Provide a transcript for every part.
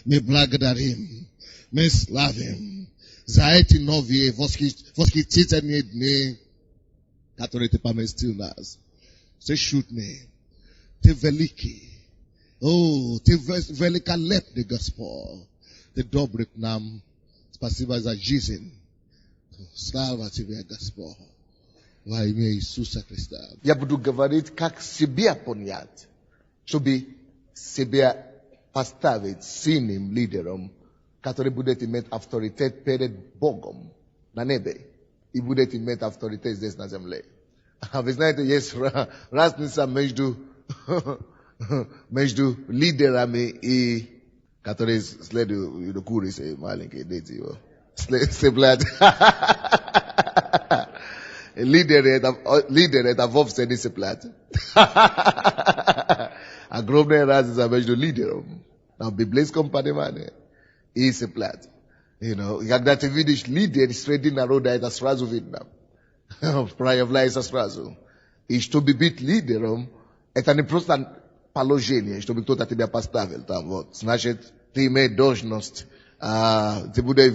My благодарим. Мы славим за эти новые восхитительные дни, которые ты поместил нас. Ты чудный, ты великий. О, ты великолепный Господь. Ты добрый к нам. Спасибо за жизнь. Слава тебе, Господь. Во имя Иисуса Христа. Я буду говорить, как себя понять, чтобы себя поставить сильным лидером, который будет иметь авторитет перед Богом на небе и будет иметь авторитет здесь на земле. Вы знаете, есть разница между лидерами и которые следуют курицы маленькие дети. Слепляют. Лидер это вовсе не слепляют. Огромная разница между лидером на библейском понимании и слепляют. Когда ты видишь лидер среди народа, это сразу видно. Проявляется сразу. И чтобы быть лидером, это не просто положение, чтобы кто-то тебя поставил там. Вот. Значит, ты имеешь должность, ты будешь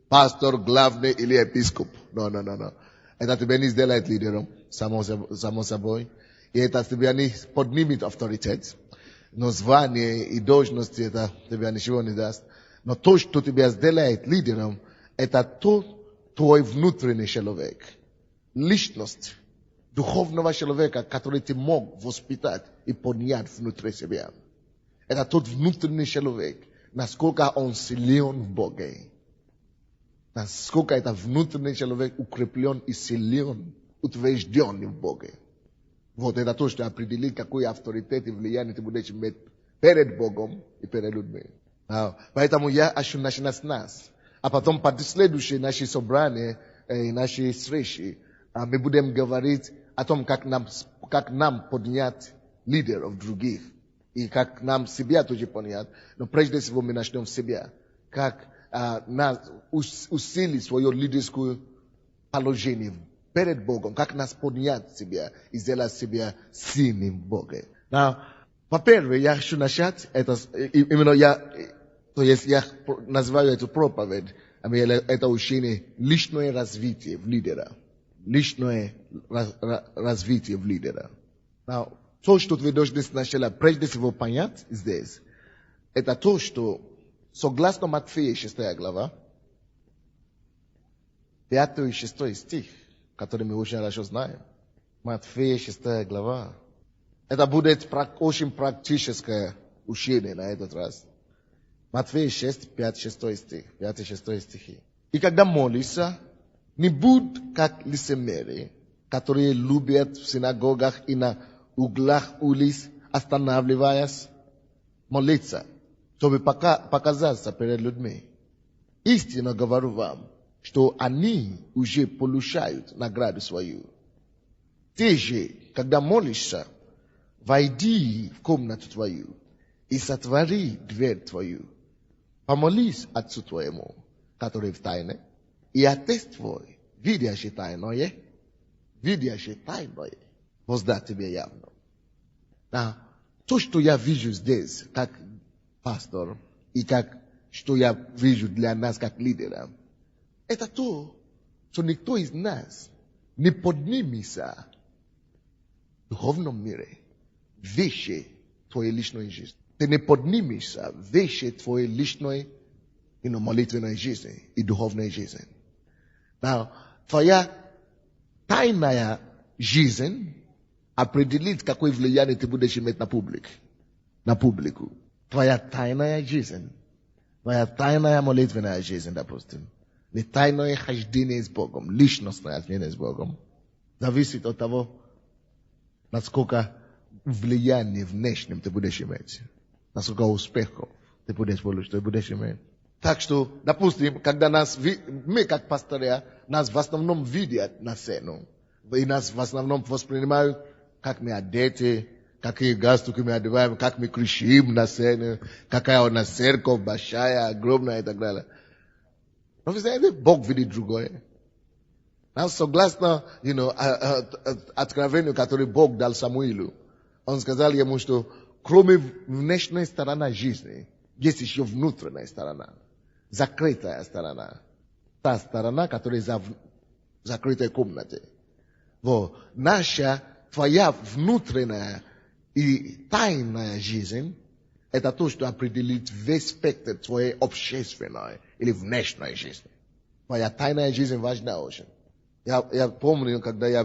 пастор, главный или епископ. No. Это тебя не сделает лидером, само собой. И это тебя не поднимет авторитет. Но звание и должность это тебя ничего не даст. Но то, что тебя сделает лидером, это твой внутренний человек. Личность духовного человека, который ты мог воспитать и поднять внутри себя. Это тот внутренний человек, насколько он силен в Боге. Насколько это внутренний человек укреплен и силен, утвержден в Боге. Вот это то, что определит, какой авторитет и влияние ты будешь иметь перед Богом и перед людьми. Поэтому я хочу начинать с нас. А потом под следующие наши собрания и наши встречи мы будем говорить о том, как нам поднять лидеров других. И как нам себя тоже поднять. Но прежде всего мы начнем с себя. Как нас усилить свое лидерское положение перед Богом. Как нас поднять себя и сделать себя сильным в Боге. Во-первых, я хочу начать это, именно я называю эту проповедь, это учение личное развитие в лидера. Личное развитие в лидера. То, что вы должны сначала прежде всего понять здесь, это то, что согласно Матфея 6 глава, 5 и 6 стих, который мы очень хорошо знаем, Матфея 6 глава, это будет очень практическое учение на этот раз. Матфея 6, 5 и 6 стихи. И когда молишься, не будь как лицемеры, которые любят в синагогах и на углах улиц, останавливаясь, молиться, чтобы показаться перед людьми. Истинно говорю вам, что они уже получают награду свою. Ты же, когда молишься, войди в комнату твою и сотвори дверь твою. Помолись Отцу твоему, который в тайне, и Отец твой, видящий тайное, воздаст тебе явно. То, что я вижу здесь, как пастор, и что я вижу для нас, как лидера, это то, что никто из нас не поднимется в духовном мире выше твоей личной жизни. Ты не поднимешься выше твоей личной молитвенной жизни и духовной жизни. Твоя тайная жизнь определит, какое влияние ты будешь иметь на публику. Твоя тайная жизнь, твоя тайная молитвенная жизнь, допустим, не тайное хождение с Богом, личностное хождение с Богом, зависит от того, насколько влияния внешним ты будешь иметь, насколько успехов ты будешь иметь. Так что, допустим, когда мы как пастыря, нас в основном видят на сцену, и нас в основном воспринимают, как мы одеты, какие галстуки мы одеваем, как мы кричим на сцене, какая у нас церковь большая, огромная и так далее. Но вы знаете, Бог видит другое. Согласно, откровению, которое Бог дал Самуилу, он сказал ему, что кроме внешней стороны жизни, есть еще внутренняя сторона. Закрытая сторона. Та сторона, которая за закрытой комнатой. Вот. Наша, твоя внутренняя и тайная жизнь, это то, что определит весь спектр твоей общественной или внешней жизни. Твоя тайная жизнь важна очень. Я помню, когда я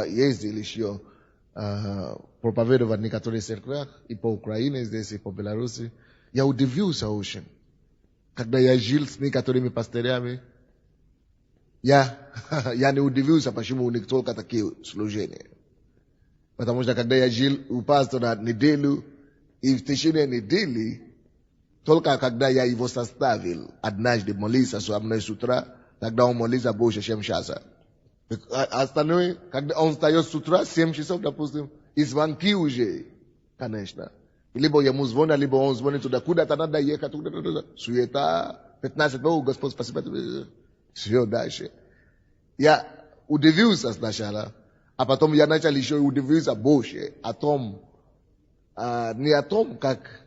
ездил еще проповедовать в некоторых церквях, и по Украине здесь, и по Беларуси. Я удивился очень, когда я жил с некоторыми пастырями. Я не удивился, почему у них только такие служения. Потому что когда я жил у пастора неделю, и в течение недели, только когда я его составил, однажды молиться со мной с утра, тогда он молится больше, чем часа. Остальное, когда он встает с утра, 7 часов, допустим, и звонки уже, конечно. Либо ему звонят, либо он звонит туда, куда-то надо ехать, туда. Суета, 15 минут, Господь, спасибо тебе. Все дальше. Я удивился сначала, а потом я начал еще удивиться больше о том, не о том, как,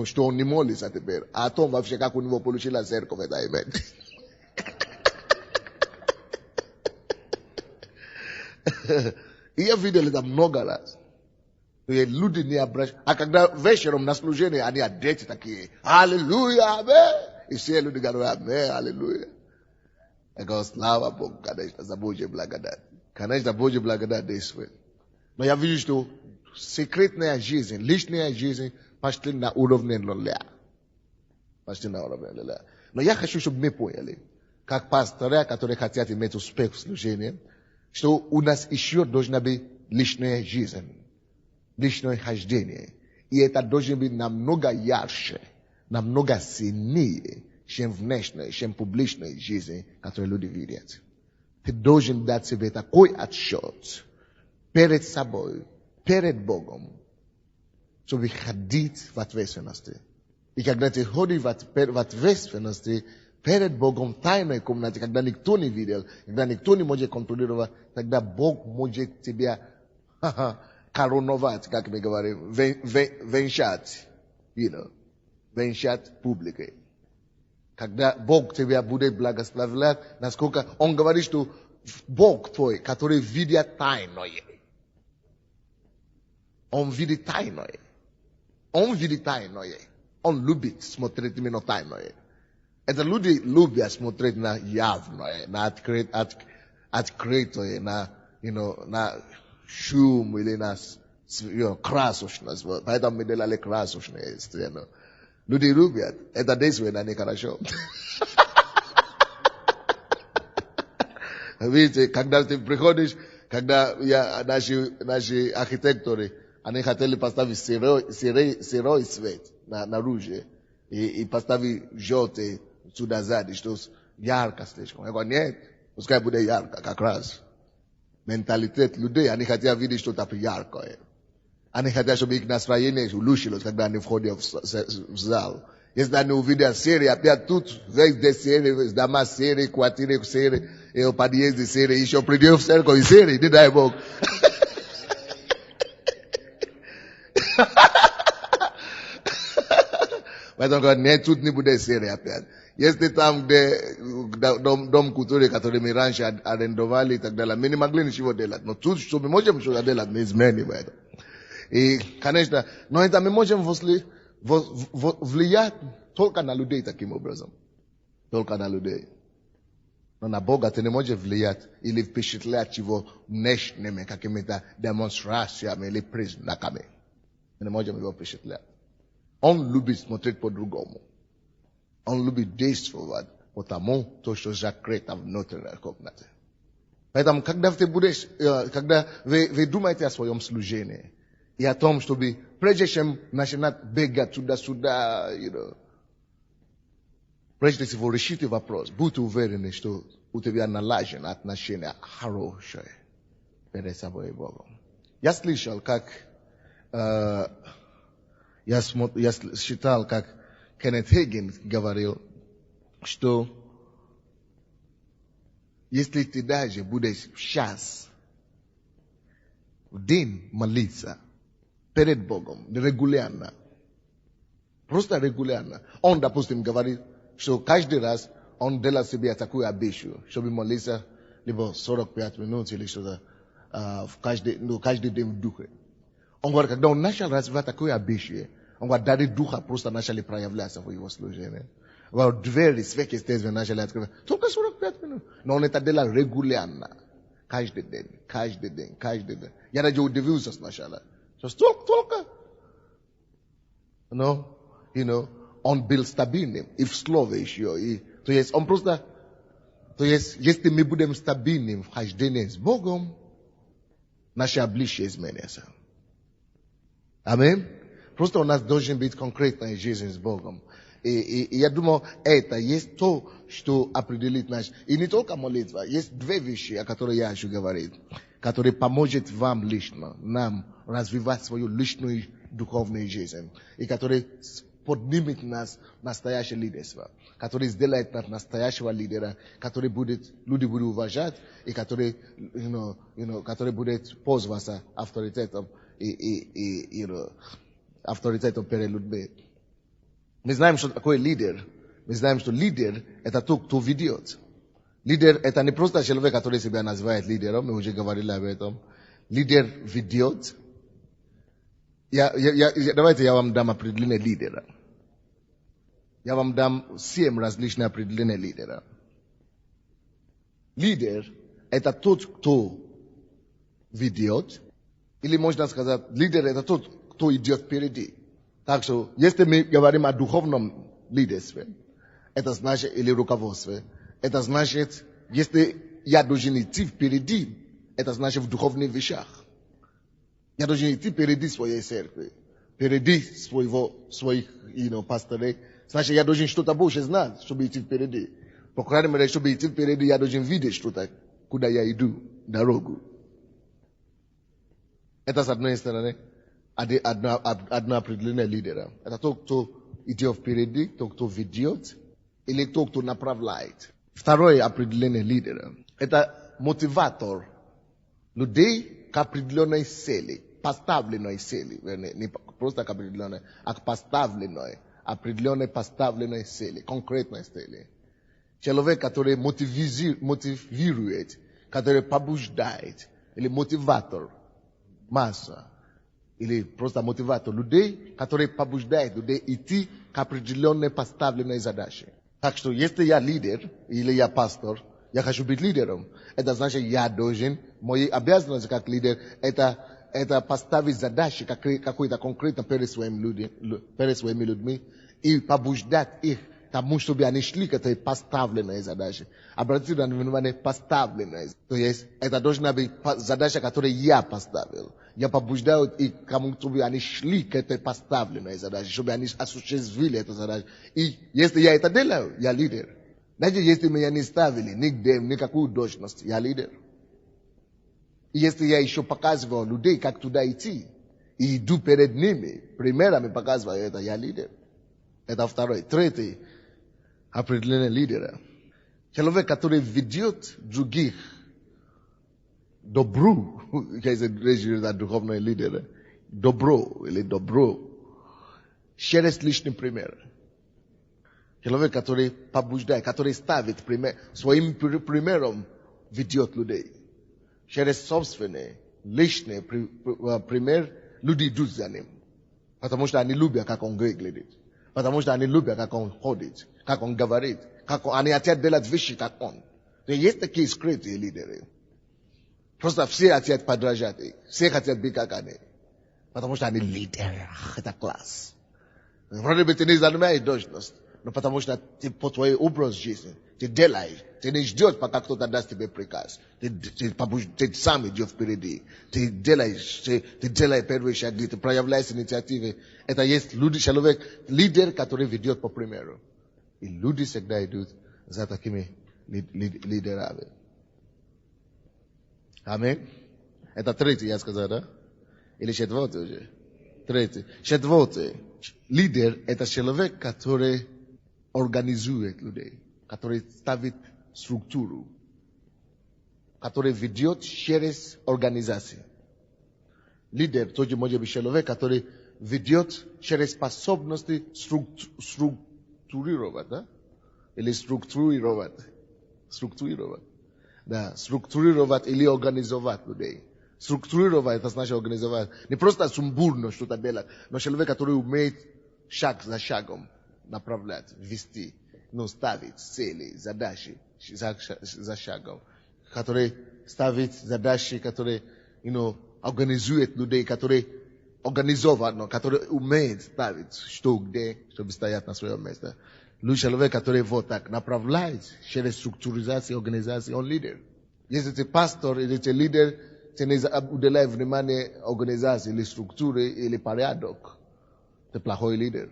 что он не молится теперь, а о том вообще, как у него получилась церковь, это имеет. И я видел это много раз. И люди не обращаются. А когда вечером на служении, они одеты такие, аллилуйя, аминь. И все люди говорят, аминь, аллилуйя. Я говорю, слава Богу, конечно, за Божью благодать. Конечно, Божью благодать действует. Но я вижу, что секретная жизнь, личная жизнь пошли на уровне нуля. Пошли на уровне нуля. Но я хочу, чтобы мы поняли, как пасторы, которые хотят иметь успех в служении, что у нас еще должна быть личная жизнь, личное хождение. И это должно быть намного ярче, намного сильнее, чем внешняя, чем публичная жизнь, которую люди видят. Ты должен дать себе такой отчет перед собой, перед Богом, чтобы ходить в ответственности. И когда ты ходишь в ответственности, перед Богом в тайной комнате, когда никто не видел, когда никто не может контролировать, тогда Бог может тебя короновать, как мы говорим, венчать, венчать публикой. Когда Бог тебя будет благословлять, насколько Он говорит, что Бог твой, который видит тайное, Он видит тайное. Он видит тайное. Он любит смотреть именно тайное. Это люди любят смотреть на явное, на открытое, на шум или на красочность. Поэтому мы делали красочные сцены. Люди любят. Это действует на них хорошо. Видите, когда ты приходишь, когда наши архитекторы, они хотели поставить серый свет наружу и поставить желтый сюда сзади, что ярко слишком. Я говорю, нет, пускай будет ярко, как раз. Менталитет людей, они хотят видеть что-то яркое. Они хотят, чтобы их настроение улучшилось, когда они входят в зал. Если они увидят серии, опять тут, весь серии, дома серии, квартиры серии, и подъезды серии, еще придет в церковь серии, не дай Бог. Поэтому говорят, нет, тут не будет серии опять. Если там, где дом культуры, который мы раньше арендовали и так далее, мы не могли ничего делать. Но тут, что мы можем что-то делать, мы изменим это. И, конечно, но это мы можем влиять только на людей таким образом. Только на людей. Но на Бога ты не можешь влиять или впечатлять его внешними какими-то демонстрациями или признаками. Мы не можем его впечатлять. Он любит смотреть по-другому. Он любит действовать потому, то, что закрыто внутренней комнате. Поэтому, когда вы думаете о своем служении, и о том, чтобы, прежде чем начинать бегать туда-сюда, прежде всего решите вопрос, будьте уверены, что у тебя налажено отношение хорошее перед собой и Богом. Я слышал, как я считал, как Кеннет Хейген говорил, что если ты даже будешь сейчас в день молиться перед Богом регулярно, Просто регулярно. Он, допустим, говорит, что каждый раз он делает себе такую обещаю, чтобы молиться либо 45 минут или что-то каждый день в духе. Он говорит, когда он начал развивать такое обещание, он говорит, дары духа просто начали проявляться в его служении. Он говорит, двери сверхъестественные начали открывать. Только 45 минут. Но он это делал регулярно. Каждый день. Я даже удивился сначала. Только. Он был стабильным и в слове еще. То есть он просто, если мы будем стабильным в хождении с Богом, наше обличие изменится. Аминь. Просто у нас должен быть конкретная жизнь с Богом. И я думаю, это есть то, что определит наш... И не только молитва. Есть две вещи, о которых я хочу говорить, которые помогут вам лично, нам развивать свою личную духовную жизнь. И которые поднимет нас в настоящее лидерство. Который сделает нас настоящего лидера, который люди будут уважать, и который будет пользоваться авторитетом авторитетом перед людьми. Мы знаем, что такое лидер. Мы знаем, что лидер – это тот, кто ведет. Лидер – это не просто человек, который себя называет лидером, мы уже говорили об этом. Лидер ведет. Давайте я вам дам определение лидера. Я вам дам 7 различных определений лидера. Лидер – это тот, кто ведет. Или можно сказать, лидер – это тот, кто идет впереди. Так что, если мы говорим о духовном лидерстве, это значит, или руководстве, это значит, если я должен идти впереди, это значит в духовных вещах. Я должен идти впереди своей церкви, впереди своих пастырей. Значит, я должен что-то больше знать, чтобы идти впереди. По крайней мере, чтобы идти впереди, я должен видеть что-то, куда я иду, дорогу. Это с одной стороны. Одно определение лидера. Это тот, кто идет впереди, тот, кто ведет, или тот, кто направляет. Второе определение лидера. Это мотиватор людей к определенной цели, поставленной цели. Не просто к определенной, а к определенной поставленной цели, конкретной цели. Человек, который мотивирует, который побуждает, или мотиватор, масса. Или просто мотиватор людей, который побуждает людей идти к определенной поставленной задаче. Так что, если я лидер, или я пастор, я хочу быть лидером, это значит, я должен, мои обязанности как лидер, это поставить задачи какой-то конкретно перед своими людьми и побуждать их тому, чтобы они шли к этой поставленной задаче. Обратите внимание, поставленной. То есть, это должна быть задача, которую я поставил. Я побуждаю их, чтобы они шли к этой поставленной задаче, чтобы они осуществили эту задачу. И если я это делаю, я лидер. Даже если меня не ставили нигде, никакую должность, я лидер. И если я еще показываю людей, как туда идти, и иду перед ними, примерами показываю это, я лидер. Это второй. Третий определение лидера. Человек, который ведет других добру, если речь идет о духовном лидере, добро или добро, через личный пример. Человек, который побуждает, который ставит пример, своим примером ведет людей. Через собственный, личный пример люди идут за ним. Потому что они любят, как он выглядит. Потому что они любят, как он ходит, как он говорит, как они хотят делать вещи, как он. Есть такие скрытые лидеры. Просто все хотят подражать, все хотят быть как они. Потому что они лидеры, это класс. Вроде бы ты не занимаешь должность, но потому что ты по твоей образ жизни, ты делаешь, ты не ждешь, пока кто-то даст тебе приказ. Ты сам идешь впереди, ты делаешь первые шаги, ты проявляешь инициативы. Это есть человек, лидер, который ведет по примеру. И люди всегда идут за такими лидерами. Аминь. Это третий, я сказал, да? Или четвертый уже? Третий. Четвертый. Лидер – это человек, который организует людей, который ставит структуру, который ведет через организацию. Лидер тоже может быть человек, который ведет через способности структурировать, да? Или структурировать. Да, структурировать или организовать людей. Структурировать, это значит организовать. Не просто сумбурно что-то делать, но человек, который умеет шаг за шагом направлять, вести, ставить цели, задачи за шагом. Который ставит задачи, который, организует людей, который организован, который умеет ставить, что где, чтобы стоять на своем месте. Человек, который вот так направляет через структуризацию организации, он лидер. Если ты пастор или ты лидер, ты не уделяешь внимание организации или структуре или порядок. Ты плохой лидер.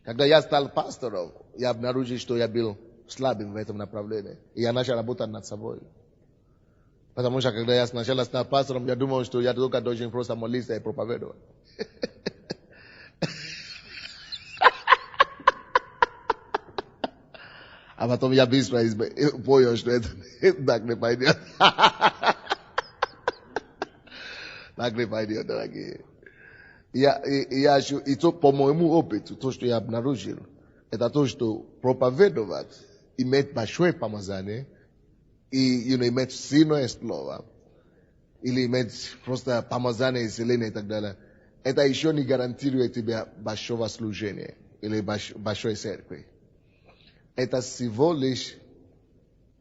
Когда я стал пастором, я обнаружил, что я был слабым в этом направлении. И я начал работать над собой. Потому что когда я сначала стал пастором, я думал, что я только должен просто молиться и проповедовать. А потом я быстро понял, что это так не пойдет. Так не пойдет, дорогие. И то, по моему опыту, то, что я обнаружил, это то, что проповедовать, иметь большое помазание, и иметь сильное слово, или иметь просто помазание, исцеление и так далее, это еще не гарантирует тебе большого служения или большой церкви. Это всего лишь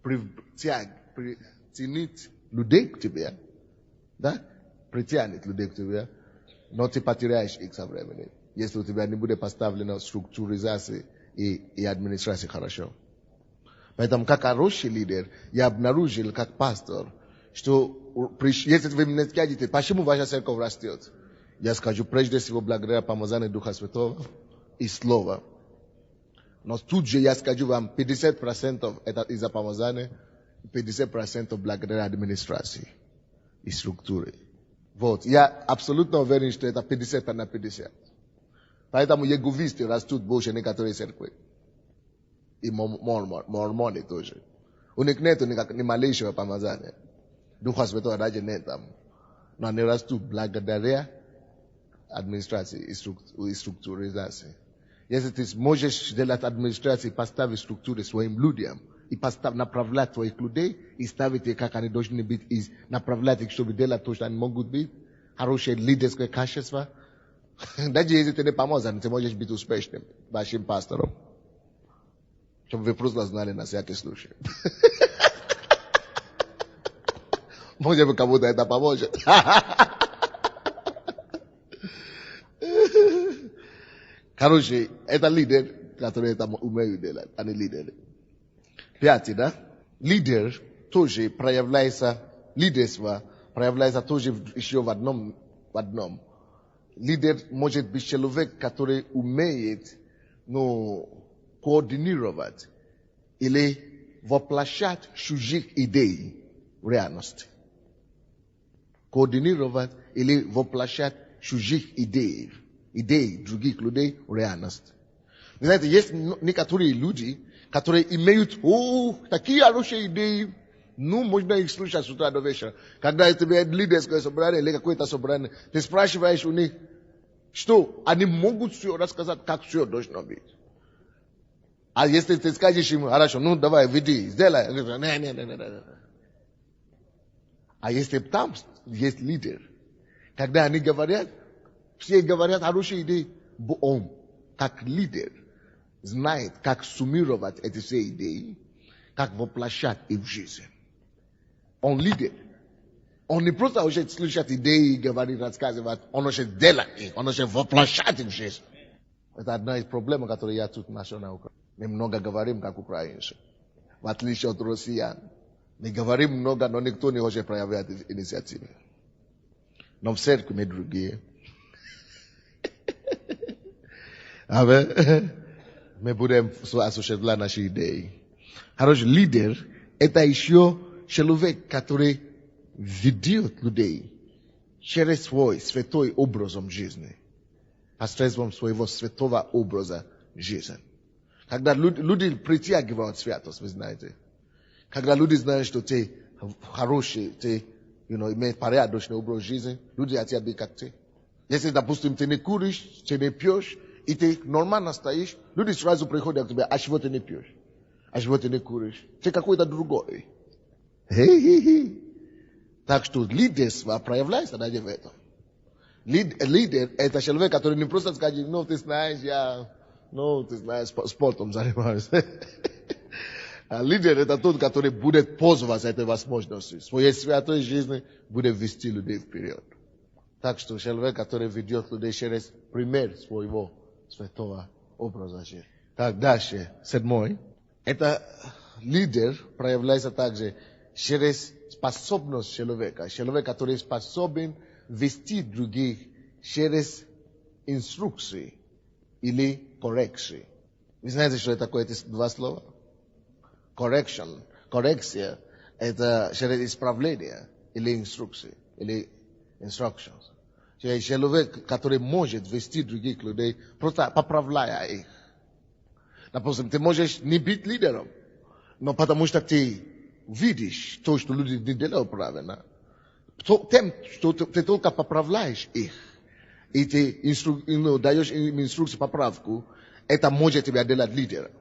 притянет людей к тебе, да? Притянет людей к тебе, но ты потеряешь их со временем, если у тебя не будет поставлена структуризация и администрация хорошо. Поэтому, как хороший лидер, я обнаружил, как пастор, что если вы мне скажете, почему ваша церковь растет, я скажу, прежде всего, благодаря помазанию Духа Святого и Слова. Но тут же я скажу вам, 50% это из-за помазания, 50% благодаря администрации и структуре. Вот, я абсолютно уверен, что это 50 на 50. Поэтому еговисты растут больше некоторые церкви. И мормоны тоже. У них нет ни малейшего помазания. Духа Святого даже нет там. Но они растут благодаря администрации и структуризации. Если ты можешь делать администрацию и поставить структуры своим людям, и направлять твоих людей, и ставить их, как они должны быть, и направлять их, чтобы делать то, что они могут быть, хорошее лидерское качество. Даже если ты не помазан, ты можешь быть успешным, большим пастором. Чтобы вы просто знали на всякий случай. Может быть, кому-то это поможет. Короче, это лидер, который это умеет делать, а не лидер. Пятый, да? Лидер тоже проявляется, лидерство проявляется тоже еще в одном. Лидер может быть человек, который умеет, координировать или воплощать чужих идей в реальность. Координировать или воплощать чужих идей других людей в реальность. Вы знаете, есть некоторые люди, которые имеют такие хорошие идеи, можно их слушать с утра до вечера. Когда у тебя лидерское собрание или какое-то собрание, ты спрашиваешь у них, что они могут все рассказать, как все должно быть. А если ты скажешь им, хорошо, давай, веди, сделай. Не. А если там есть лидер, когда они говорят, все говорят хорошие идеи, он, как лидер, знает, как суммировать эти все идеи, как воплощать их в жизнь. Он лидер. Он не просто хочет слушать идеи, говорить, рассказывать, он хочет делать их, он хочет воплощать их в жизнь. Это одна из проблем, которые я тут нашел на Украине. Мы много говорим, как украинцы, в отличие от россиян. Мы говорим много, но никто не хочет проявлять инициативу. Но в церкви мы другие. Мы будем осуществлять наши идеи. Хороший лидер – это еще человек, который ведет людей через свой святой образом жизни. Посредством своего святого образа жизни. Когда люди притягивают святость, вы знаете. Когда люди знают, что ты хороший, ты имеешь порядочный образ жизни, люди хотят быть как ты. Если, допустим, ты не куришь, ты не пьешь, и ты нормально стоишь, люди сразу приходят к тебе, а чего ты не пьешь? А чего ты не куришь? Ты какой-то другой. Хе-хе-хе. Так что лидерство проявляется ради этого. Лидер – это человек, который не просто скажет, ты знаешь, ты знаешь, спортом занимаюсь. А лидер – это тот, который будет пользоваться этой возможностью. В своей святой жизни будет вести людей вперед. Так что человек, который ведет людей через пример своего святого образа жизни. Так, дальше, 7. Это лидер проявляется также через способность человека. Человек, который способен вести других через инструкции или коррекции. Вы знаете, что это такое эти два слова? Correction. Коррекция – это через исправление или инструкции, или instructions. Человек, который может вести других людей, просто поправляя их. Допустим, ты можешь не быть лидером, но потому что ты видишь то, что люди не делают правильно, тем, что ты только поправляешь их, и ты даешь им инструкцию, поправку, это может тебя делать лидером.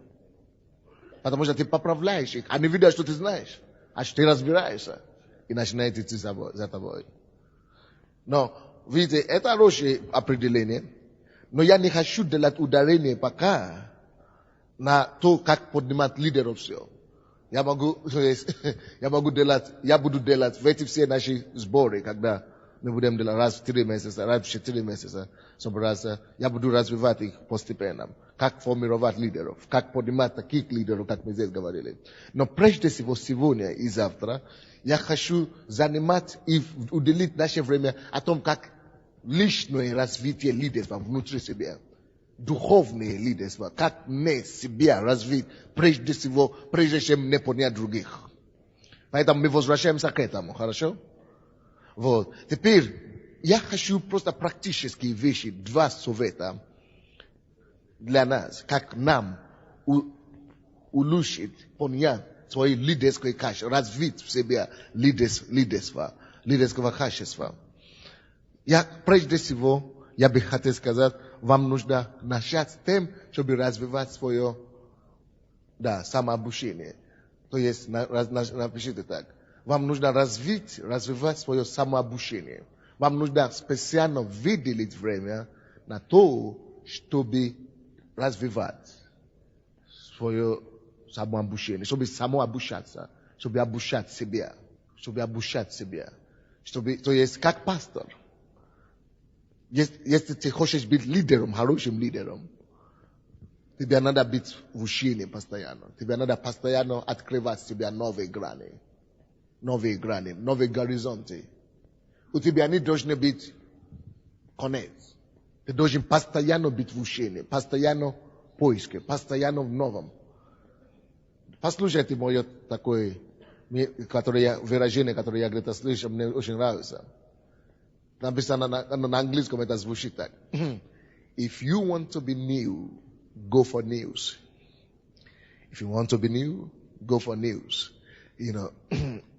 Потому что ты поправляешь их, они видят, что ты знаешь, а что ты разбираешься, и начинают идти за тобой. Но, видите, это хорошее определение, но я не хочу делать ударение пока на то, как поднимать лидеров все. Я буду делать в эти все наши сборы, когда мы будем делать раз в 3 месяца, раз в 4 месяца собраться, я буду развивать их постепенно. Как формировать лидеров, как поднимать таких лидеров, как мы здесь говорили. Но прежде всего сегодня и завтра я хочу занимать и уделить наше время о том, как личное развитие лидерства внутри себя. Духовное лидерство, как мне себя развить, прежде всего, прежде чем не понять других. Поэтому мы возвращаемся к этому, хорошо? Вот. Теперь я хочу просто практические вещи, 2 совета для нас, как нам улучшить, понять свои лидерские качества, развить в себе лидерского качества. Прежде всего, я бы хотел сказать, вам нужно начать с тем, чтобы развивать свое самообучение. То есть, напишите так. Вам нужно развивать свое самообучение. Вам нужно специально выделить время на то, чтобы развивать свое самообучение, чтобы самообучаться, чтобы обучать себя. То есть, как пастор. Если ты хочешь быть лидером, хорошим лидером, тебе надо быть в учении постоянно. Тебе надо постоянно открывать себе новые грани, новые горизонты. У тебя не должен быть конец. Ты должен постоянно быть в учении, постоянно в поиске, постоянно в новом. Послушайте мое такое выражение, которое я где-то слышал, мне очень нравится. Написано на английском, это звучит так. If you want to be new, go for news. If you want to be new, go for news. It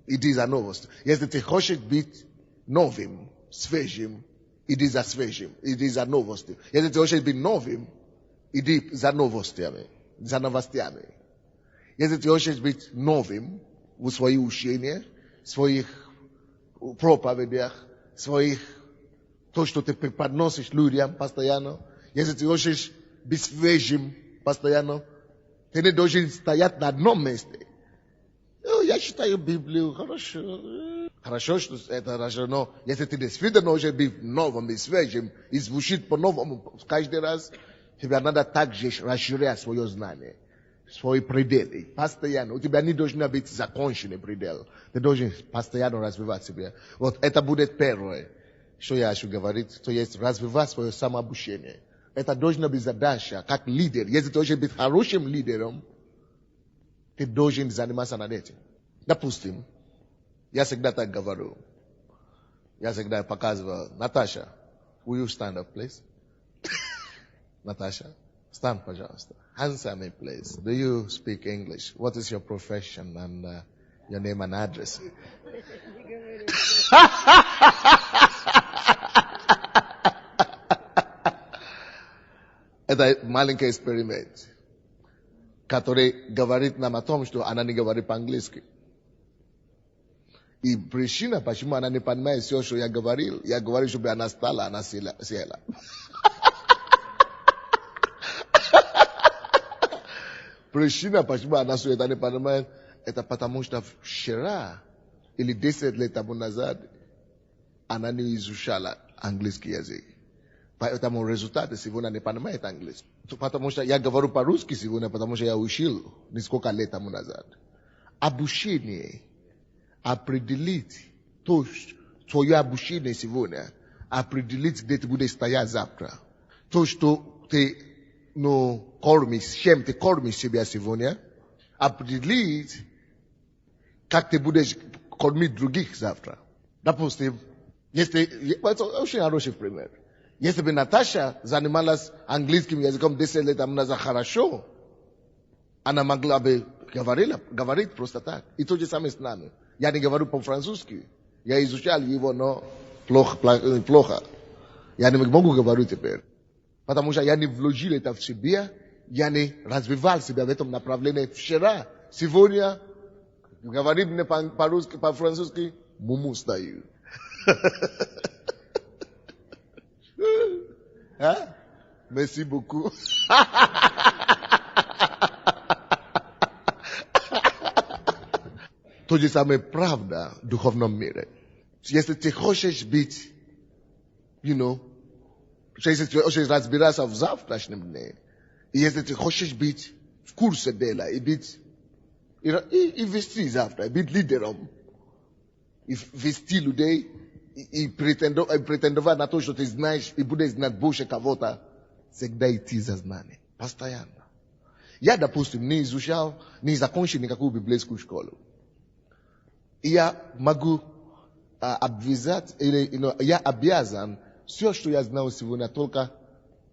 is a новость. Если ты хочешь быть новым, свежим, иди за свежим, иди за новостью. Если ты хочешь быть новым, иди за новостями. Если ты хочешь быть новым в своих учениях, в своих проповедях, то, что ты преподносишь людям постоянно, если ты хочешь быть свежим постоянно, ты не должен стоять на одном месте. Я читаю Библию, хорошо, что это хорошо, но если ты действительно хочешь быть новым и свежим, и звучит по-новому каждый раз, тебе надо также расширять свое знание, свои пределы, постоянно. У тебя не должен быть законченный предел. Ты должен постоянно развивать себя. Вот это будет первое, что я хочу говорить, то есть развивать свое самообучение. Это должна быть задача, как лидер. Если ты хочешь быть хорошим лидером, ты должен заниматься над этим. Допустим, я всегда так говорю. Я всегда показываю. Наташа, will you stand up, please? Наташа, stand, пожалуйста. Answer me, please. Do you speak English? What is your profession and your name and address? Это маленький эксперимент, который говорит нам о том, что она не говорит по-английски. И причина, почему она не понимает все, что я говорил, чтобы она стала, она села. Причина, почему она все это не понимает, это потому что вчера или 10 лет тому назад она не изучала английский язык. Поэтому результаты сегодня не понимает английский. Потому что я говорю по-русски сегодня, потому что я учил несколько лет тому назад. Обучение определить твое обучение сегодня, определить, где ты будешь стоять завтра. То, что ты кормишь, чем ты кормишь себя сегодня, определить, как ты будешь кормить других завтра. Допустим, это очень хороший пример. Если бы Наташа занималась английским языком 10 лет назад хорошо, она могла бы говорить просто так. И то же самое с нами. Я не говорю по-французски. Я изучал его, но плохо. Я не могу говорить теперь. Потому что я не вложил это в себя, я не развивал себя в этом направлении вчера. Сегодня говорит мне по-русски, по-французски, муму стою. Merci beaucoup. То же самое правда в духовном мире. Если ты хочешь быть, если ты хочешь разбираться в завтрашнем дне, и если ты хочешь быть в курсе дела, и вести завтра, быть лидером, и вести людей, и претендовать на то, что ты знаешь, и будешь знать больше кого-то, всегда идти за знанием. Постоянно. Я, допустим, не изучал, не закончил никакую библейскую школу. И я могу обвязать, или я обязан все, что я знал сегодня, только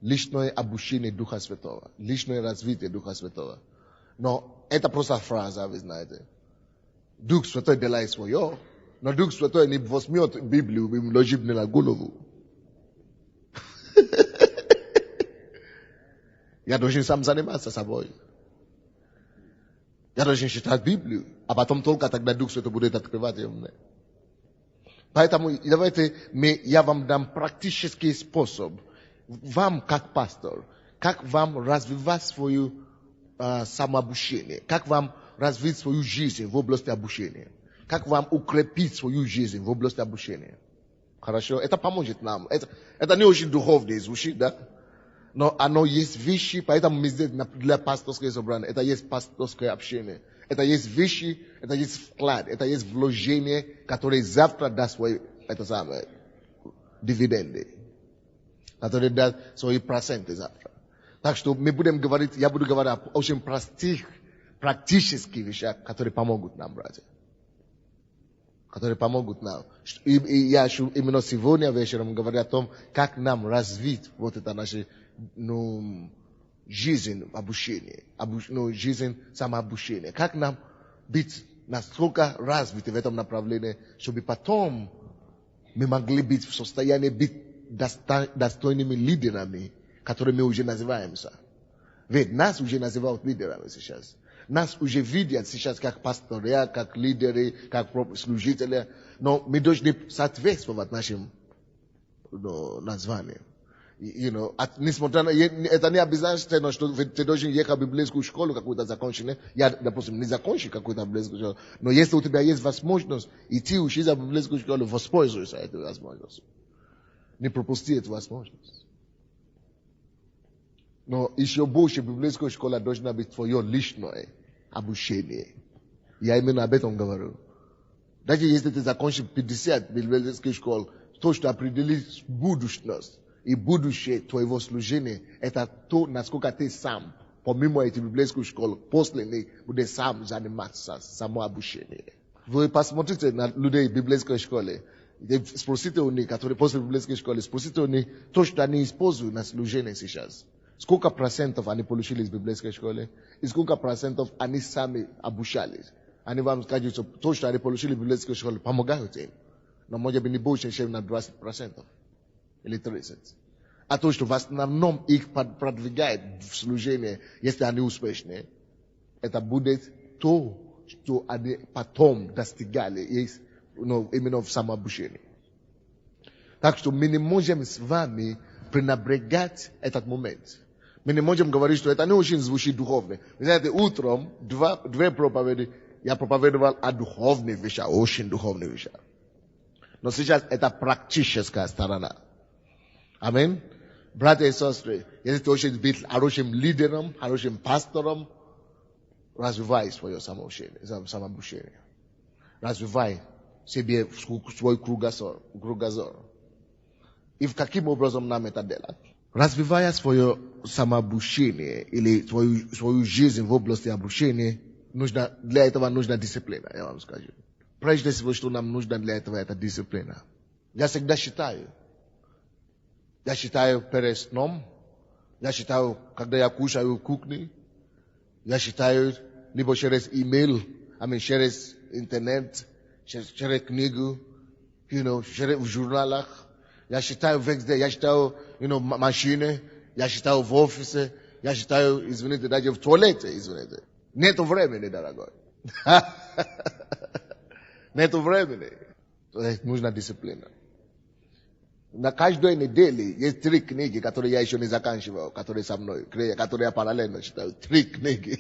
личное обучение Духа Святого, личное развитие Духа Святого. Но это просто фраза, вы знаете. Дух Святой делает свое, но Дух Святой не возьмет Библию и вложит мне на голову. Я должен сам заниматься собой. Я должен читать Библию, а потом только тогда Дух Святой будет открывать ее мне. Поэтому давайте я вам дам практический способ, вам как пастор, как вам развивать свое самообучение, как вам развить свою жизнь в области обучения, как вам укрепить свою жизнь в области обучения. Хорошо? Это поможет нам. Это не очень духовно звучит, да? Но оно есть вещи, поэтому мы здесь для пасторского собрания. Это есть пасторское общение. Это есть вещи, это есть вклад, это есть вложение, которое завтра даст свои дивиденды. Которые даст свои проценты завтра. Так что мы будем говорить, я буду говорить о очень практических вещах, которые помогут нам, братья. Которые помогут нам. И я именно сегодня вечером говорю о том, как нам развить вот это наше жизнь обучения, жизнь самообучения. Как нам быть настолько развиты в этом направлении, чтобы потом мы могли быть в состоянии быть достойными лидерами, которыми мы уже называемся. Ведь нас уже называют лидерами сейчас. Нас уже видят сейчас как пастыря, как лидеры, как служители. Но мы должны соответствовать нашим названиям. Несмотря на это не обязательно, что ты должен ехать в библейскую школу какую-то закончить. Я, допустим, не закончил какую-то библейскую школу. Но если у тебя есть возможность идти учиться в библейскую школу, воспользуйся этой возможностью. Не пропусти эту возможность. Но еще больше библейская школа должна быть твое личное обучение. Я именно об этом говорю. Даже если ты закончишь 50 библейских школ, то, что определит будущность и будущее твоего служения, это то, насколько ты сам, помимо этой библейской школы, после них будешь сам заниматься самообучением. Вы посмотрите на людей в библейской школе, спросите у них, которые после библейской школы, спросите у них то, что они используют на служение сейчас. Сколько процентов они получили из библейской школы, и сколько процентов они сами обучались. Они вам скажут, что то, что они получили в библейской школе, помогают им. Но может быть не больше, чем на 20%. Или 30%. А то, что в основном их продвигает в служение, если они успешны, это будет то, что они потом достигали, именно в самообучении. Так что мы не можем с вами пренебрегать этот момент. Мы не можем говорить, что это не очень звучит духовно. Вы знаете, утром две проповеди я проповедовал о духовных вещах, очень духовных вещах. Но сейчас это практическая сторона. Аминь. Братья и сестры, если ты хочешь быть хорошим лидером, хорошим пастором, развивай свое самообучение. Развивай себе свой кругозор. И каким образом нам это делать? Развивая свое самообучение или свою жизнь в области обучения, для этого нужна дисциплина, я вам скажу. Прежде всего, что нам нужно для этого, это дисциплина. Я всегда считаю перед сном, я считаю, когда я кушаю в кухне, я считаю либо через имейл, через интернет, через книгу, через в журналах. Я считаю везде, я считаю, машины, я считаю в офисе, я считаю, извините, даже в туалете, извините. Нету времени, дорогой. Нету времени. То есть нужна дисциплина. На каждой неделе есть 3 книги, которые я еще не заканчивал, которые со мной, которые я параллельно читаю. 3 книги.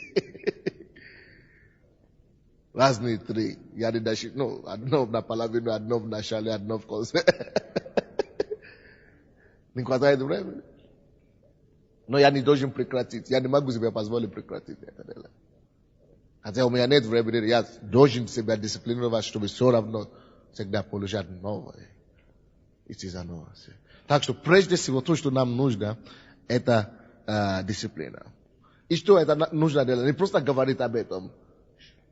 Разные 3. Я не досчитал, одно наполовину, одно в начале, одно в конце. Не хватает времени. Но я не должен прекратить. Я не могу себе позволить прекратить это дело. Хотя у меня нет времени, я должен себя дисциплинировать, чтобы все равно всегда получать новое. Идти за новое. Так что прежде всего то, что нам нужно, это дисциплина. И что это нужно делать? Не просто говорить об этом.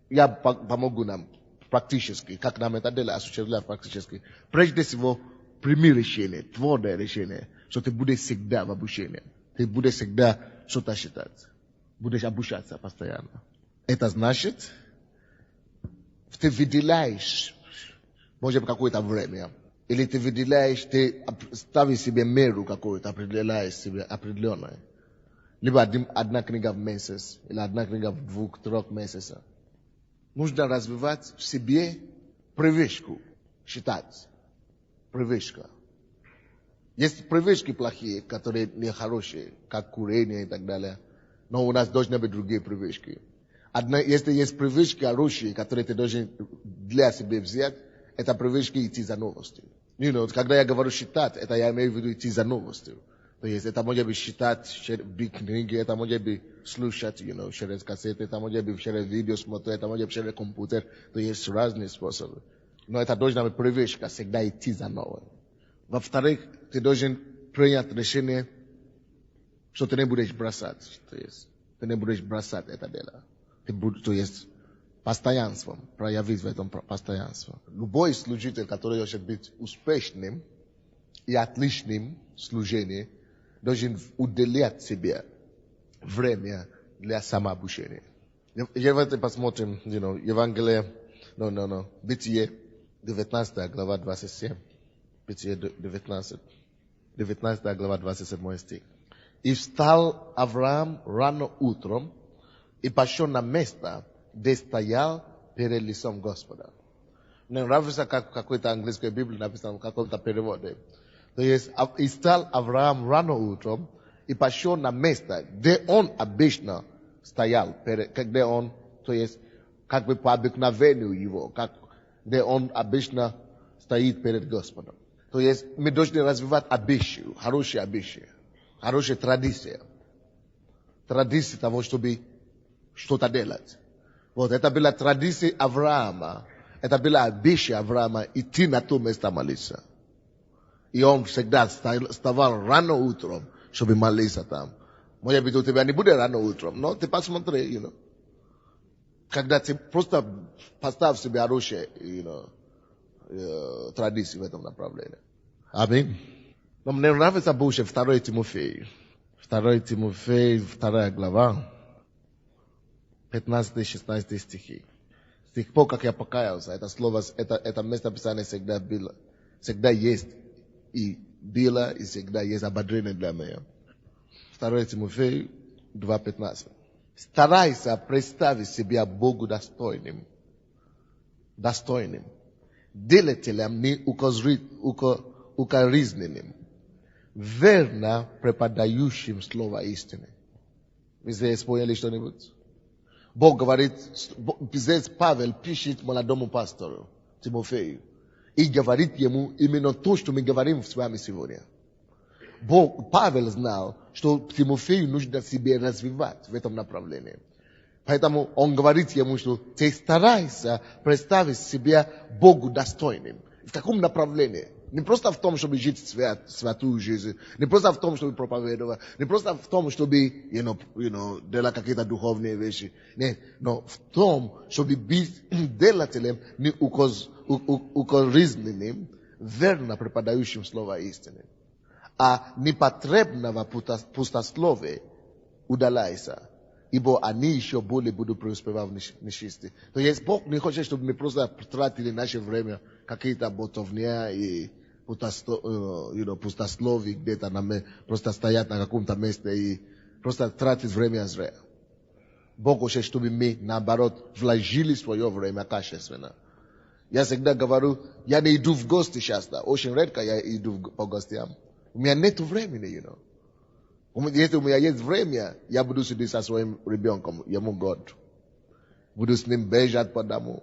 Я помогу нам практически, как нам это делать, осуществлять практически. Прежде всего, прими решение, твердое решение, что ты будешь всегда в обучении. Ты будешь всегда что-то считать. Будешь обучаться постоянно. Это значит, ты выделяешь, может, какое-то время, или ты выделяешь, ты ставишь себе меру какую-то, определяешь себе определенную. Либо одна книга в месяц, или одна книга в 2-3 месяцев. Нужно развивать в себе привычку считать. Привычка. Есть привычки плохие, которые нехорошие, как курение и так далее. Но у нас должны быть другие привычки. Если есть привычки хорошие, которые ты должен для себя взять, это привычки идти за новостью. Когда я говорю считать, это я имею в виду идти за новостью. То есть это может быть считать через книги, это может быть слушать, через кассеты, это может быть через видео смотреть, это может быть через компьютер. То есть разные способы. Но это должна быть привычка, всегда идти за новым. Во-вторых, ты должен принять решение, что ты не будешь бросать. То есть ты не будешь бросать это дело. То есть постоянством, проявить в этом постоянство. Любой служитель, который хочет быть успешным и отличным в служении, должен уделять себе время для самообучения. Давайте посмотрим, Евангелие, Бытие, 19 глава 27. Бытие 19 глава 27 стих. «И встал Авраам рано утром, и пошел на место, где стоял перед лицом Господа». Мне нравится, как в какой-то английской Библии написано, в каком-то переводе. То есть, и стал Авраам рано утром, и пошел на место, где он обычно стоял, где он, то есть, как бы по обыкновению его, где он обычно стоит перед Господом. То есть, мы должны развивать обычаю, хорошие обычаи, хорошие традиции. Традиции того, чтобы что-то делать. Вот, это была традиция Авраама, это была обычай Авраама идти на то место молиться. И он всегда вставал рано утром, чтобы молиться там. Может быть, у тебя не будет рано утром, но ты посмотри, Когда ты просто поставь себе хорошие, традиции в этом направлении. Аминь. Но мне нравится больше 2 Тимофея. 2 Тимофея, 2 глава, 15-16 стихи. С тех пор, как я покаялся, это слово, это место Писания всегда есть. И bila и всегда есть ободрение для меня. 2 Тимофею 2:15. Старайся представить себя Богу достойным. Достойным. Делателем не укоризненным. Верно преподающим слово истины. Вы здесь поняли что-нибудь? Бог говорит, здесь Павел пишет молодому пастору Тимофею и говорит ему именно то, что мы говорим с вами сегодня. Павел знал, что Тимофею нужно себя развивать в этом направлении. Поэтому он говорит ему, что ты старайся представить себя Богу достойным. В каком направлении? Не просто в том, чтобы жить святую жизнь, не просто в том, чтобы проповедовать, не просто в том, чтобы, делать какие-то духовные вещи. Нет, но в том, чтобы быть делателем не укоризненным, верно преподающим слово истины. А непотребного пустословия удаляйся, ибо они еще более будут преуспевать в нечестии. То есть Бог не хочет, чтобы мы просто тратили наше время какие-то болтовня и пустословие где-то, просто стоять на каком-то месте и просто тратить время зря. Бог хочет, чтобы мы, наоборот, вложили свое время качественно. Я всегда говорю, я не иду в гости часто, очень редко я иду по гостям. У меня нет времени, Если у меня есть время, я буду сидеть со своим ребенком, ему год. Буду с ним бежать по дому.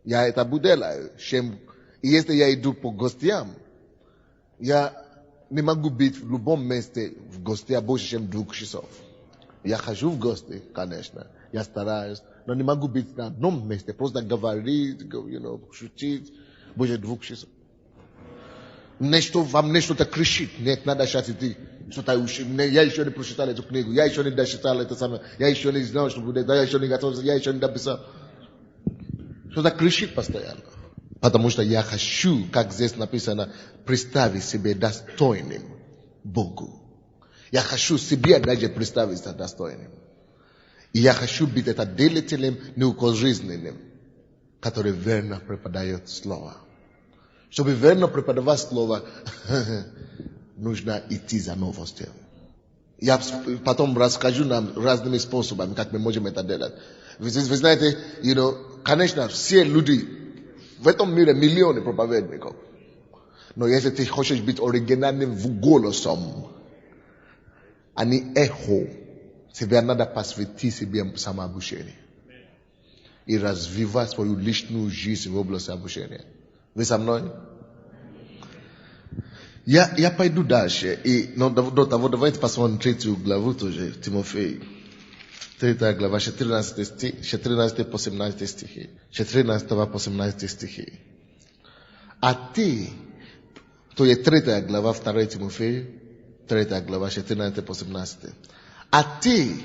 Я это буду делать. И если я иду по гостям, я не могу быть в любом месте в гостях больше, чем 2 часов. Я хожу в гости, конечно. Я стараюсь, но не могу быть на одном месте. Просто говорить, шутить больше 2 часов. Вам что-то кричит. Нет, надо сейчас идти. Что-то я еще не прочитал эту книгу. Я еще не дочитал это самое. Я еще не знал, что будет. Я еще не готов. Я еще не дописал. Что-то кричит постоянно. Потому что я хочу, как здесь написано, представить себе достойным Богу. Я хочу себе даже представить себя достойным. И я хочу быть это делателем неукоризненным, который верно преподает Слово. Чтобы верно преподавать Слово, нужно идти за новостью. Я потом расскажу нам разными способами, как мы можем это делать. Вы знаете, конечно, все люди в этом мире миллионы проповедников. Но если ты хочешь быть оригинальным голосом, а не эхо, тебе надо посвятить себе самообучению. И развивать свою личную жизнь в области обучения. Вы со мной? Я пойду дальше. Но до того давайте посмотрим 3 главу тоже, Тимофею. 3 глава, 14 по 17 стихи. 14 по 17 стихи. А ты, то есть 3 глава, 2 Тимофею, 3 глава, 14 по 17. А ты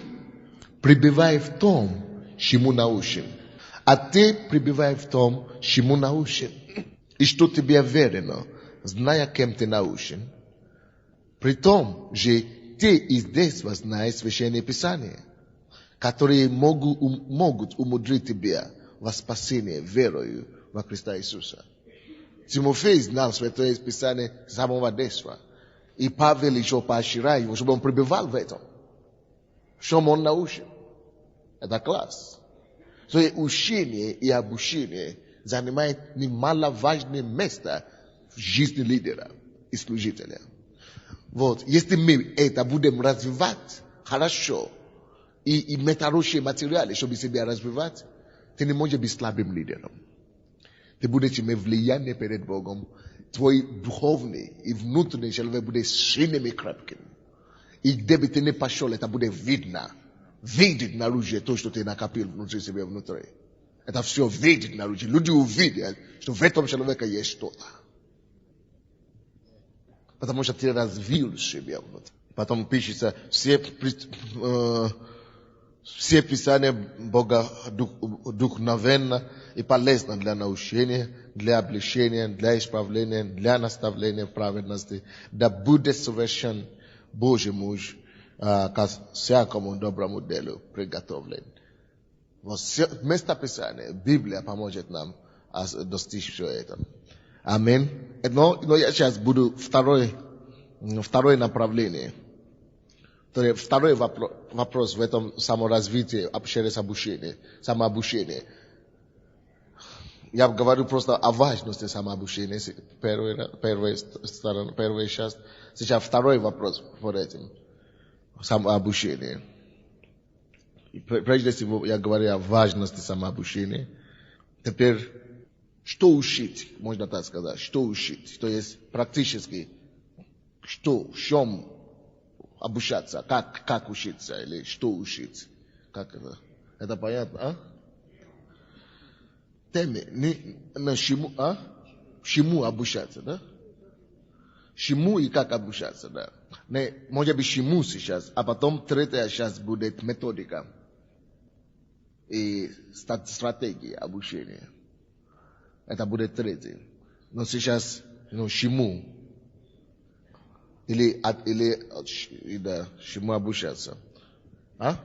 пребывай в том, чему научен. А ты пребывай в том, чему научен. И что тебе верено, зная, кем ты научен. Притом же ты из детства знаешь Священное Писание, которые могут умудрить тебя во спасение верою во Христа Иисуса. Тимофей знал Святое Писание с самого детства. И Павел еще поощряет его, чтобы он пребывал в этом. Чем он научен. Это класс. То есть учение и обучение занимает немаловажное место в жизни лидера и служителя. Если мы это будем развивать хорошо, и иметь хорошие материалы, чтобы себя развивать, ты не можешь быть слабым лидером. Ты будешь иметь влияние перед Богом. Твой духовный и внутренний человек будет сильным и крепким. И где бы ты не пошел, это будет видно. Видит наружу то, что ты накопил внутри себя внутри. Это все видит наружу. Люди увидят, что в этом человеке есть что-то. Потому что ты развил себя внутри. Потом пишется, все Писания Бога вдохновенно и полезно для научения, для обличения, для исправления, для наставления в праведности, да будет совершен Божий муж ко всякому доброму делу приготовлен. Место Писания, Библия поможет нам достичь все это. Аминь. Но я сейчас буду второе направление. Второй вопрос в этом саморазвитии через обучение, самообучение. Я говорю просто о важности самообучения. Первая часть. Сейчас второй вопрос под этим. Самообучение. Прежде всего, я говорю о важности самообучения. Теперь, что учить, можно так сказать, что учить? То есть, практически, в чем обучаться, как учиться, или что учить? Как это? Это понятно, а? Теме, чему обучаться, да? Чему и как обучаться, да? Может быть, чему сейчас, а потом третья часть будет методика и стратегия обучения. Это будет третий. Но сейчас, чему? Или чему обучаться? А?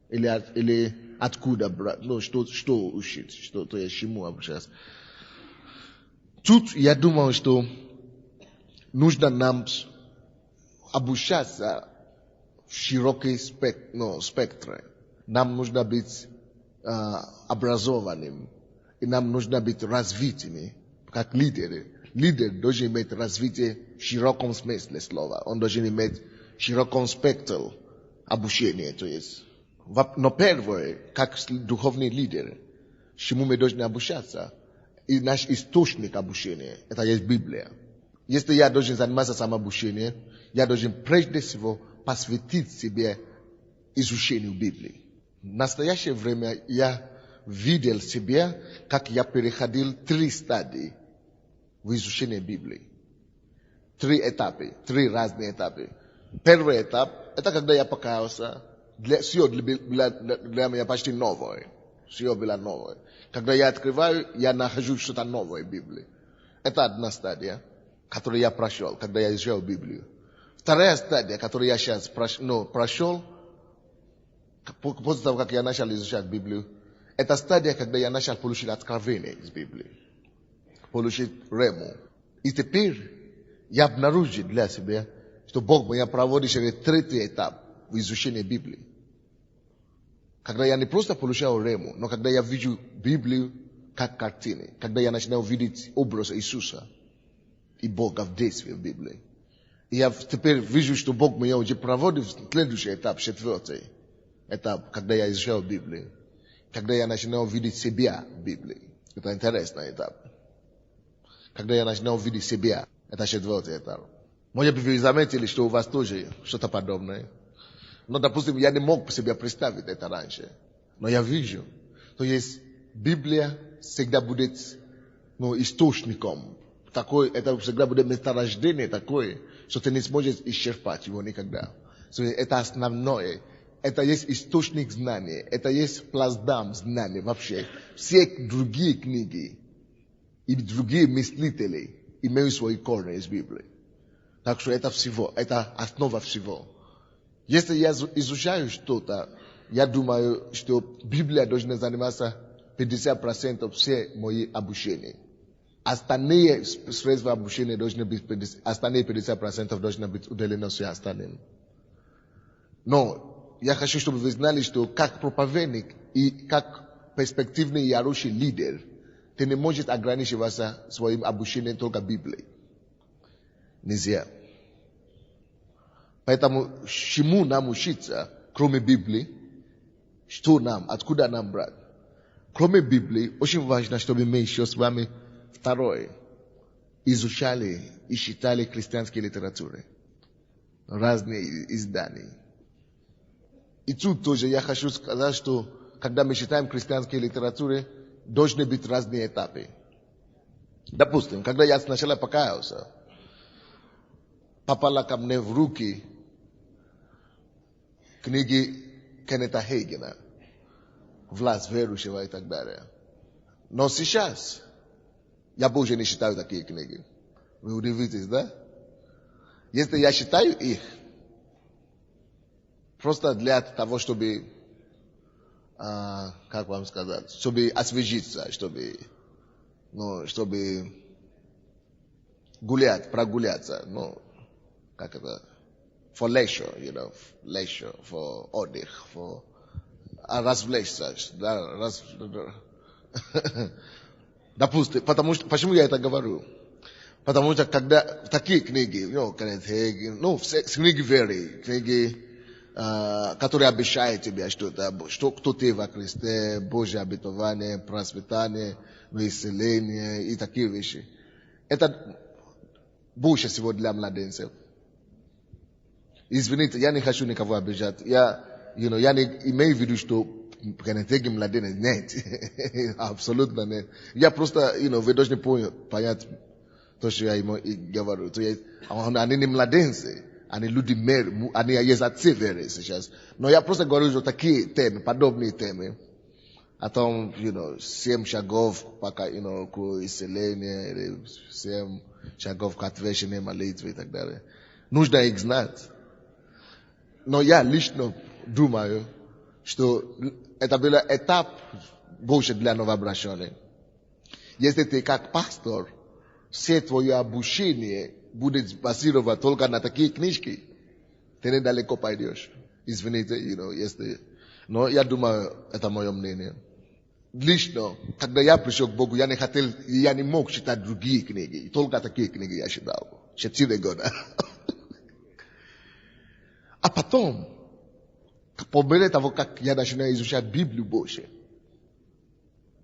Или откуда брать? Что учить? То есть чему обучаться? Тут я думаю, что нужно нам обучаться в широкой спектре. Нам нужно быть образованным. И нам нужно быть развитыми, как лидеры. Лидер должен иметь развитие в широком смысле слова. Он должен иметь в широком спектре обучения. То есть. Но первое, как духовный лидер, чему мы должны обучаться, и наш источник обучения, это есть Библия. Если я должен заниматься самообучением, я должен прежде всего посвятить себе изучению Библии. В настоящее время я видел себя, как я переходил 3 стадии в изучении Библии. 3 разные этапы. Первый этап, это когда я покаялся, все для меня почти новое. Все было новое. Когда я открываю, я нахожу что-то новое в Библии. Это одна стадия, которую я прошел, когда я изучал Библию. Вторая стадия, которую я сейчас прошел, после того, как я начал изучать Библию, это стадия, когда я начал получить откровение из Библии. Получить рему. И теперь я обнаружил для себя, что Бог меня проводит через третий этап в изучении Библии. Когда я не просто получал рему, но когда я вижу Библию как картины, когда я начинаю видеть образ Иисуса и Бога в действии в Библии. И я теперь вижу, что Бог меня уже проводит в следующий этап, 4-й этап, когда я изучал Библию. Когда я начинаю видеть себя в Библии. Это интересный этап. Когда я начинаю видеть себя, это 4-й этап. Может быть, вы заметили, что у вас тоже что-то подобное. Но, допустим, я не мог себе представить это раньше. Но я вижу. То есть, Библия всегда будет источником. Это всегда будет месторождение такое, что ты не сможешь исчерпать его никогда. Это основное. Это есть источник знаний. Это есть плацдарм знаний вообще. Все другие книги и другие мыслители имеют свои корни из Библии. Так что это всего, это основа всего. Если я изучаю что-то, я думаю, что Библия должна заниматься 50% всех моих обучений. Остальные средства обучения должны быть, остальные 50% должны быть уделены всем остальным. Но я хочу, чтобы вы знали, что как проповедник и как перспективный и хороший лидер, ты не можешь ограничиваться своим обучением только Библией. Нельзя. Поэтому чему нам учиться, кроме Библии, откуда нам брать? Кроме Библии, очень важно, чтобы мы еще с вами второе изучали и читали христианские литературы, разные издания. И тут тоже я хочу сказать, что когда мы читаем христианские литературы, должны быть разные этапы. Допустим, когда я сначала покаялся, попала ко мне в руки книги Кеннета Хейгена, «Власть верующего» и так далее. Но сейчас я больше не читаю такие книги. Вы удивитесь, да? Если я читаю их, просто для того, чтобы, как вам сказать, чтобы освежиться, чтобы прогуляться, как это, for leisure, leisure, for отдых, for развлечься, да, допустим, почему я это говорю? Потому что когда такие книги, книги веры, книги, которые обещают тебе что-то, кто ты во Христе, Божье обетование, просветание, исцеление и такие вещи. Это больше всего для младенцев. Извините, я не хочу никого обижать. Я не имею в виду, что книги младенец. Нет. Абсолютно нет. Я просто, вы должны понять то, что я говорю. То есть, они не младенцы. Они люди мир, они есть отцы веры сейчас. Но я просто говорю, что такие темы, подобные темы. О том, 7 шагов, пока, к исцелению, или 7 шагов к отвешенной молитве и так далее. Нужно их знать. Но я лично думаю, что это был этап больше для новообращенных. Если ты как пастор, все твое обучение будет базироваться только на такие книжки, ты недалеко пойдешь. Извините, если... Но я думаю, это мое мнение. Лично, когда я пришел к Богу, я не мог читать другие книги. Только такие книги я читал. 4 года. А потом, по мере того, как я начинаю изучать Библию больше,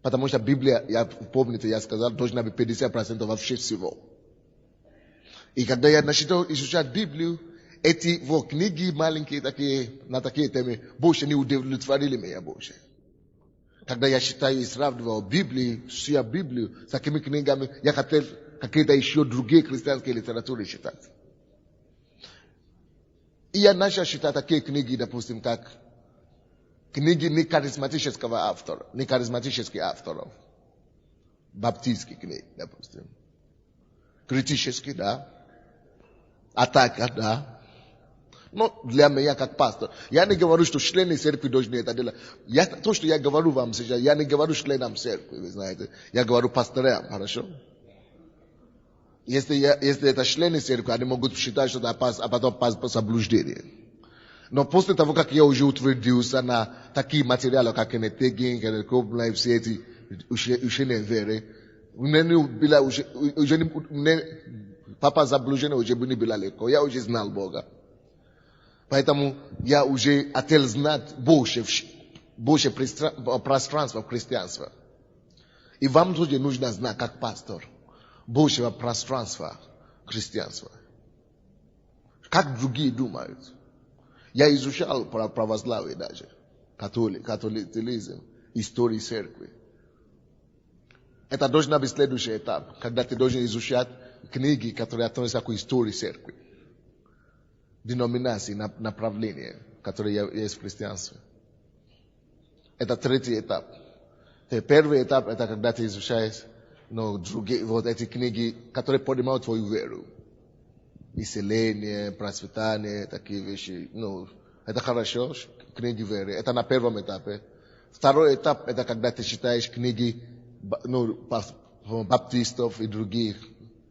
потому что Библия, помните, я сказал, должна быть 50% вообще всего. И когда я начал изучать Библию, эти книги маленькие на такие темы больше не удовлетворили меня больше. Когда я читаю и сравнивал Библию с такими книгами, я хотел какие-то еще другие христианские литературы читать. И я начал читать такие книги, допустим, как книги не харизматических авторов. Баптистские книги, допустим. Критические, да. Атака, да. Но для меня, как пастор, я не говорю, что члены церкви должны это делать. То, что я говорю вам сейчас, я не говорю членам церкви, вы знаете. Я говорю пасторам, хорошо? Если это члены церкви, они могут считать, что это а потом по заблуждению. Но после того, как я уже утвердился на такие материалы, как Энетегин, Кенекобна и все эти учения веры, папа заблуждение уже не было легко. Я уже знал Бога. Поэтому я уже хотел знать больше пространства в христианстве. И вам тоже нужно знать, как пастор, большего пространства христианства. Как другие думают. Я изучал православие даже, католицизм, историю церкви. Это должен быть следующий этап, когда ты должен изучать книги, которые относятся к истории церкви. Деноминации, направления, которые есть в христианстве. Это третий этап. Первый этап, это когда ты изучаешь другие, эти книги, которые поднимают твою веру. Исцеление, просветание, такие вещи. Это хорошо, книги веры. Это на первом этапе. Второй этап, это когда ты читаешь книги баптистов и других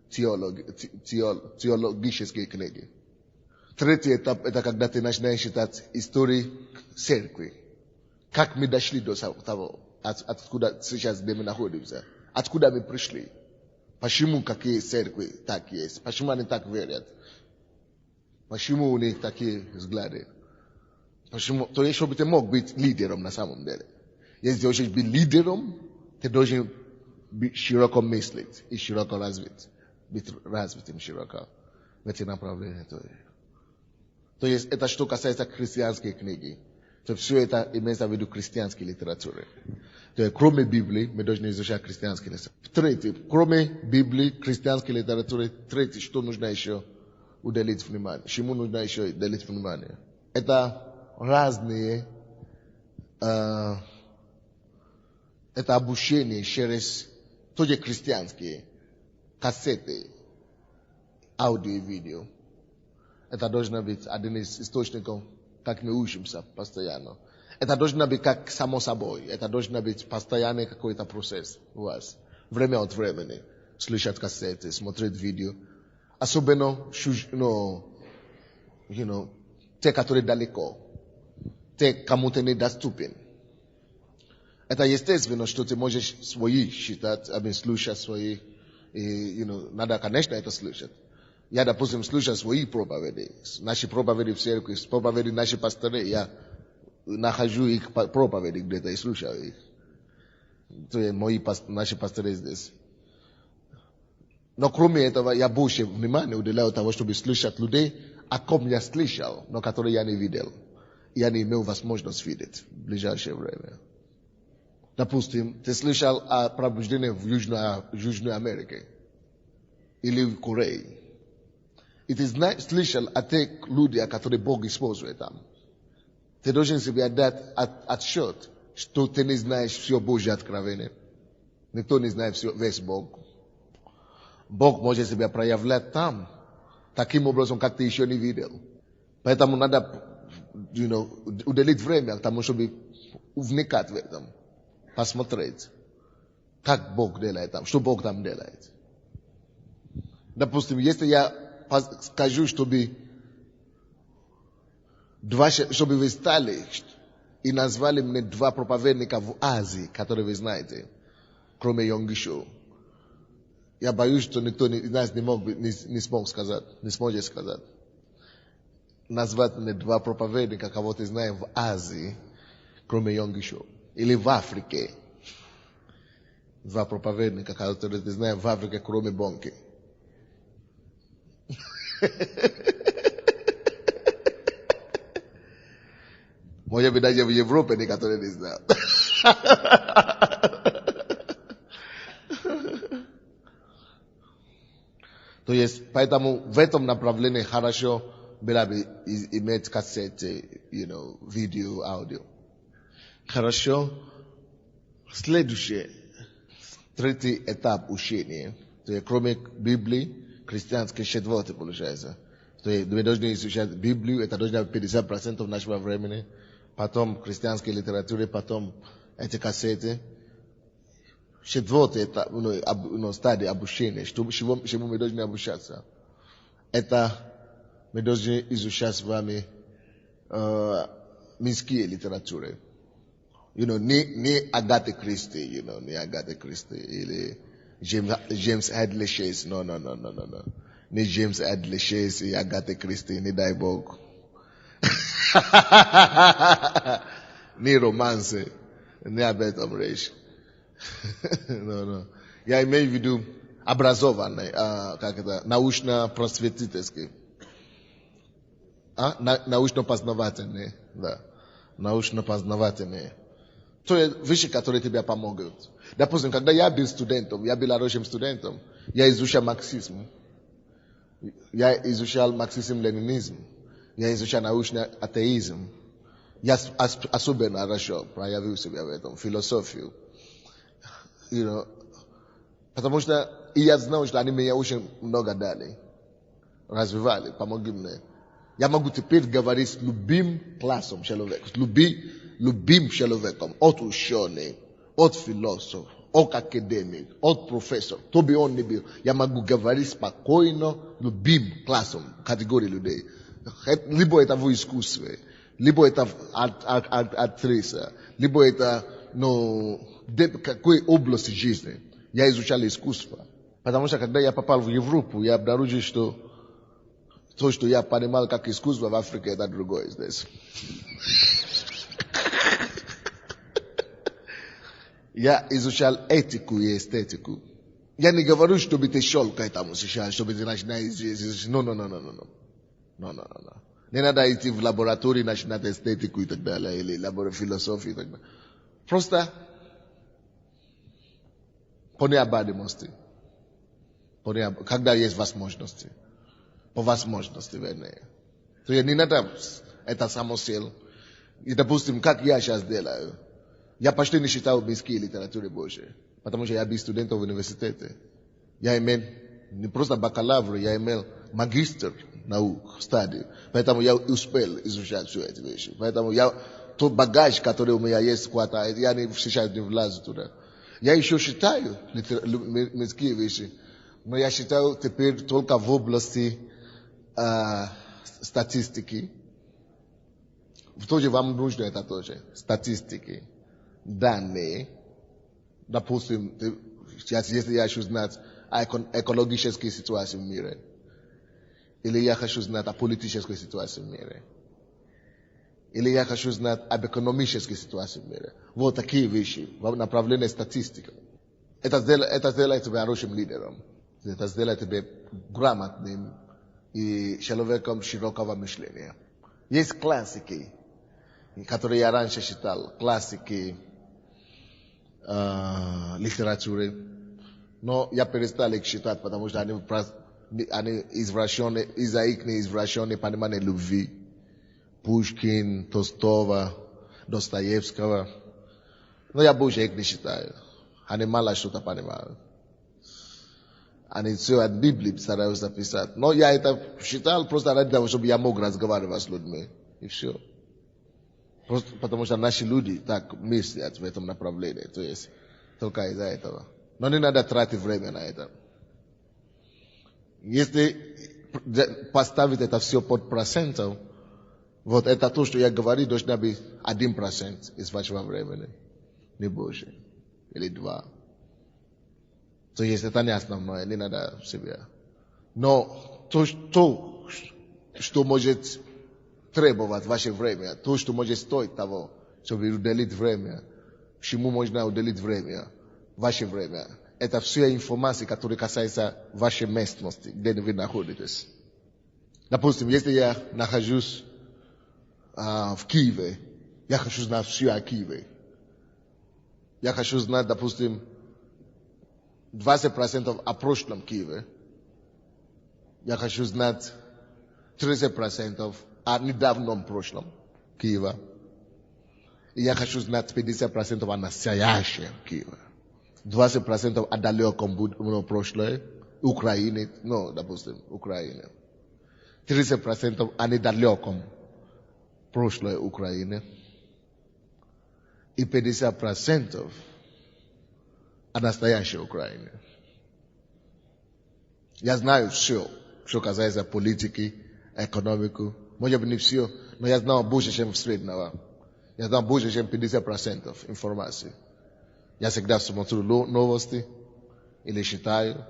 теологические книги. Третий этап, это когда ты начинаешь читать истории церкви. Как мы дошли до того, откуда сейчас где мы находимся. Откуда мы пришли. Почему какие церкви так есть. Почему они так верят. Почему у них такие взгляды. Почему, то есть, чтобы ты мог быть лидером на самом деле. Если ты хочешь быть лидером, ты должен быть широко мыслить и широко развить. Быть развитым широко в эти направления. То есть, это что касается христианской книги. То все это имеется в виду христианской литературы. То есть, кроме Библии, мы должны изучать христианскую литературу. Третье, кроме Библии, христианской литературы, третье, что нужно еще уделить внимание? Чему нужно еще уделить внимание? Это разные, это обучение через тоже христианские кассеты, аудио и видео. Это должно быть один из источников, как мы учимся постоянно. Это должно быть как само собой. Это должно быть постоянный какой-то процесс у вас. Время от времени. Слушать кассеты, смотреть видео. Asobeno, te katore daleko. Te kamutene da stupin. Это естественно, что ты можешь свои считать, слушать свои, надо, конечно, это слушать. Я, допустим, слушаю свои проповеди, наши проповеди в церкви, проповеди наших пасторов, я нахожу их проповеди где-то и слушаю их. То есть наши пасторы здесь. Но кроме этого, я больше внимания уделяю того, чтобы слушать людей, о ком я слышал, но которые я не видел. Я не имел возможность видеть в ближайшее время. Допустим, ты слышал о пробуждении в Южной Америке или в Корее. И ты слышал о тех людях, которые Бог использует там. Ты должен себе дать отсчет, что ты не знаешь все Божье откровение. Никто не знает весь Бог. Бог может себя проявлять там, таким образом, как ты еще не видел. Поэтому надо, уделить время к тому, чтобы вникать в этом. Посмотреть, как Бог делает там, что Бог там делает. Допустим, если я скажу, чтобы вы стали и назвали мне 2 проповедника в Азии, которые вы знаете, кроме Йонги Шоу, я боюсь, что никто из нас не сможет сказать. Назвать мне 2 проповедника, кого ты знаешь в Азии, кроме Йонги Шоу. Или в Африке. 2 проповедника, которые ты знаешь в Африке, кроме Бонки. Может быть, даже в Европе некоторые не знают. То есть, поэтому в этом направлении хорошо было бы иметь кассеты, видео, аудио. Хорошо. Следующее. 3-й этап учения. То есть, кроме Библии, христианский 4-й получается. То есть, мы должны изучать Библию, это должно быть 50% нашего времени. Потом христианской литературы, потом эти кассеты. 4-й этап, стадия обучения. Чему мы должны обучаться? Это мы должны изучать с вами мирские литературы. Не Агаты Кристи, не Агаты Кристи, или Джеймс Эдли Чейз, no. Не Джеймс Эдли Чейз и Агаты Кристи, не дай Бог. Не романсы, не об этом речь. No. Я имею в виду образованный, научно-просветительский. Научно-познавательный, да. Научно-познавательные. То есть вещи, которые тебе помогут. Допустим, когда я был студентом, я был хорошим студентом, я изучал марксизм. Я изучал марксизм-ленинизм. Я изучал научный атеизм. Я особенно хорошо проявил себя в этом, философию. Потому что я знал, что они меня очень много дали. Развивали, помогли мне. Я могу теперь говорить с любым классом человека, с любым человеком, от ученый, от философ, от академик, от профессор, кто бы он ни был. Я могу говорить спокойно с любым классом, категории людей. Либо это в искусстве, либо это актриса, либо это, какой области жизни. Я изучал искусство. Потому что когда я попал в Европу, я обнаружил, что то, что я понимал как искусство в Африке, это другое здесь. Я изучал этику и эстетику. Я не говорю, чтобы ты шел к этому сейчас, чтобы ты начинал изучать. No. Не надо идти в лабораторию, начинать эстетику и так далее, или философию и так далее. Просто по необходимости. Когда есть возможности. По возможности, вернее. То есть не надо это самоцель. И, допустим, как я сейчас делаю. Я почти не читал мирские литературы больше. Потому что я был студентом в университете. Я имел не просто бакалавр, я имел магистр наук, стадию. Поэтому я успел изучать все эти вещи. Поэтому тот багаж, который у меня есть, хватает, я сейчас не влазу туда. Я еще читаю мирские вещи. Но я считаю, теперь только в области статистики. Тоже вам нужно это тоже. Статистики, данные. Допустим, если я хочу знать о экологической ситуации в мире, или я хочу знать о политической ситуации в мире, или я хочу знать об экономической ситуации в мире. Вот такие вещи в направлении статистики. Это сделает тебя хорошим лидером. Это сделает тебя грамотным и человеком широкого мышления. Есть классики, которые я раньше читал, классики литературы, но я перестал их читать, потому что они извращенные, из-за их извращенного понимания любви. Пушкин, Толстого, Достоевского. Но я больше их не читаю. Они мало что-то понимают. Они все от Библии стараются писать. Но я это читал просто ради того, чтобы я мог разговаривать с людьми. И все. Просто потому что наши люди так мыслят в этом направлении. То есть только из-за этого. Но не надо тратить время на это. Если поставить это все под процентом, вот это то, что я говорю, должно быть 1% из вашего времени. Не больше. Или 2%. То есть это не основное, не надо себе. Но то, что может требовать ваше время, то, что может стоить того, чтобы уделить время, чему можно уделить время, ваше время, это все информация, которая касается вашей местности, где вы находитесь. Допустим, если я нахожусь в Киеве, я хочу знать все о Киеве. Я хочу знать, допустим, 20% о прошлом Киеве. Я хочу знать 30% о недавнем прошлом Киева. И я хочу знать 50% о настоящем Киеве. 20% о далеком прошлом Украины, допустим, Украины. 30% о недалеком прошлой Украины и 50% о настоящей Украине. Я знаю все, что касается политики, экономики. Может быть, не все, но я знаю больше, чем среднего. Я знаю больше, чем 50% информации. Я всегда смотрю новости или читаю.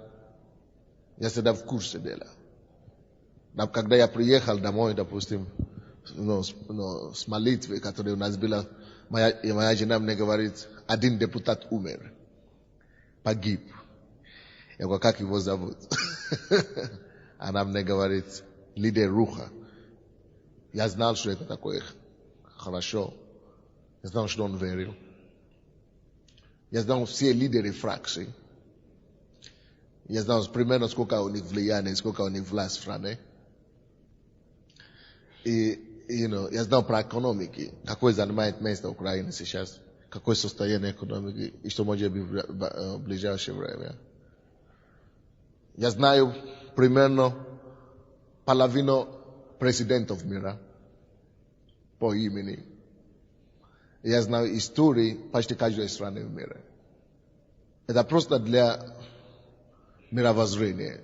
Я всегда в курсе дела. Когда я приехал домой, допустим, с молитвы, которая у нас была, моя жена мне говорит, один депутат умер, погиб. Я говорю, как его зовут? Она мне говорит, лидер Руха. Я знал, что это такое хорошо. Я знал, что он верил. Я знал все лидеры фракций. Я знал примерно, сколько у них влияния, сколько у них власть в стране. И я знал про экономики, какое занимает место Украины сейчас, какое состояние экономики и что может быть в ближайшее время. Я знаю примерно половину президентов мира по имени. Я знаю истории почти каждой страны в мире. Это просто для мировоззрения,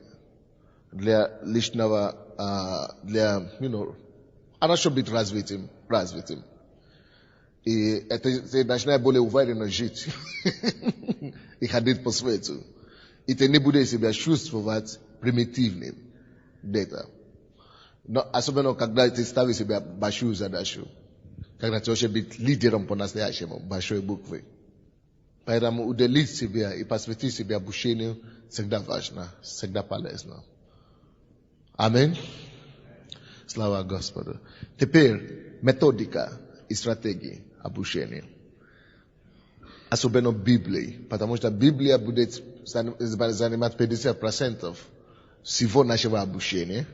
для личного, хорошо быть развитым. И ты начинаешь более уверенно жить и ходить по свету. И ты не будешь себя чувствовать примитивным где-то. Но особенно, когда ты ставишь себя большую задачу. Когда ты хочешь быть лидером по-настоящему, большой буквы. Поэтому уделить себя и посвятить себя обучению всегда важно, всегда полезно. Аминь. Слава Господу. Теперь методика и стратегии обучения. Особенно Библии. Потому что Библия будет занимать 50% всего нашего обучения.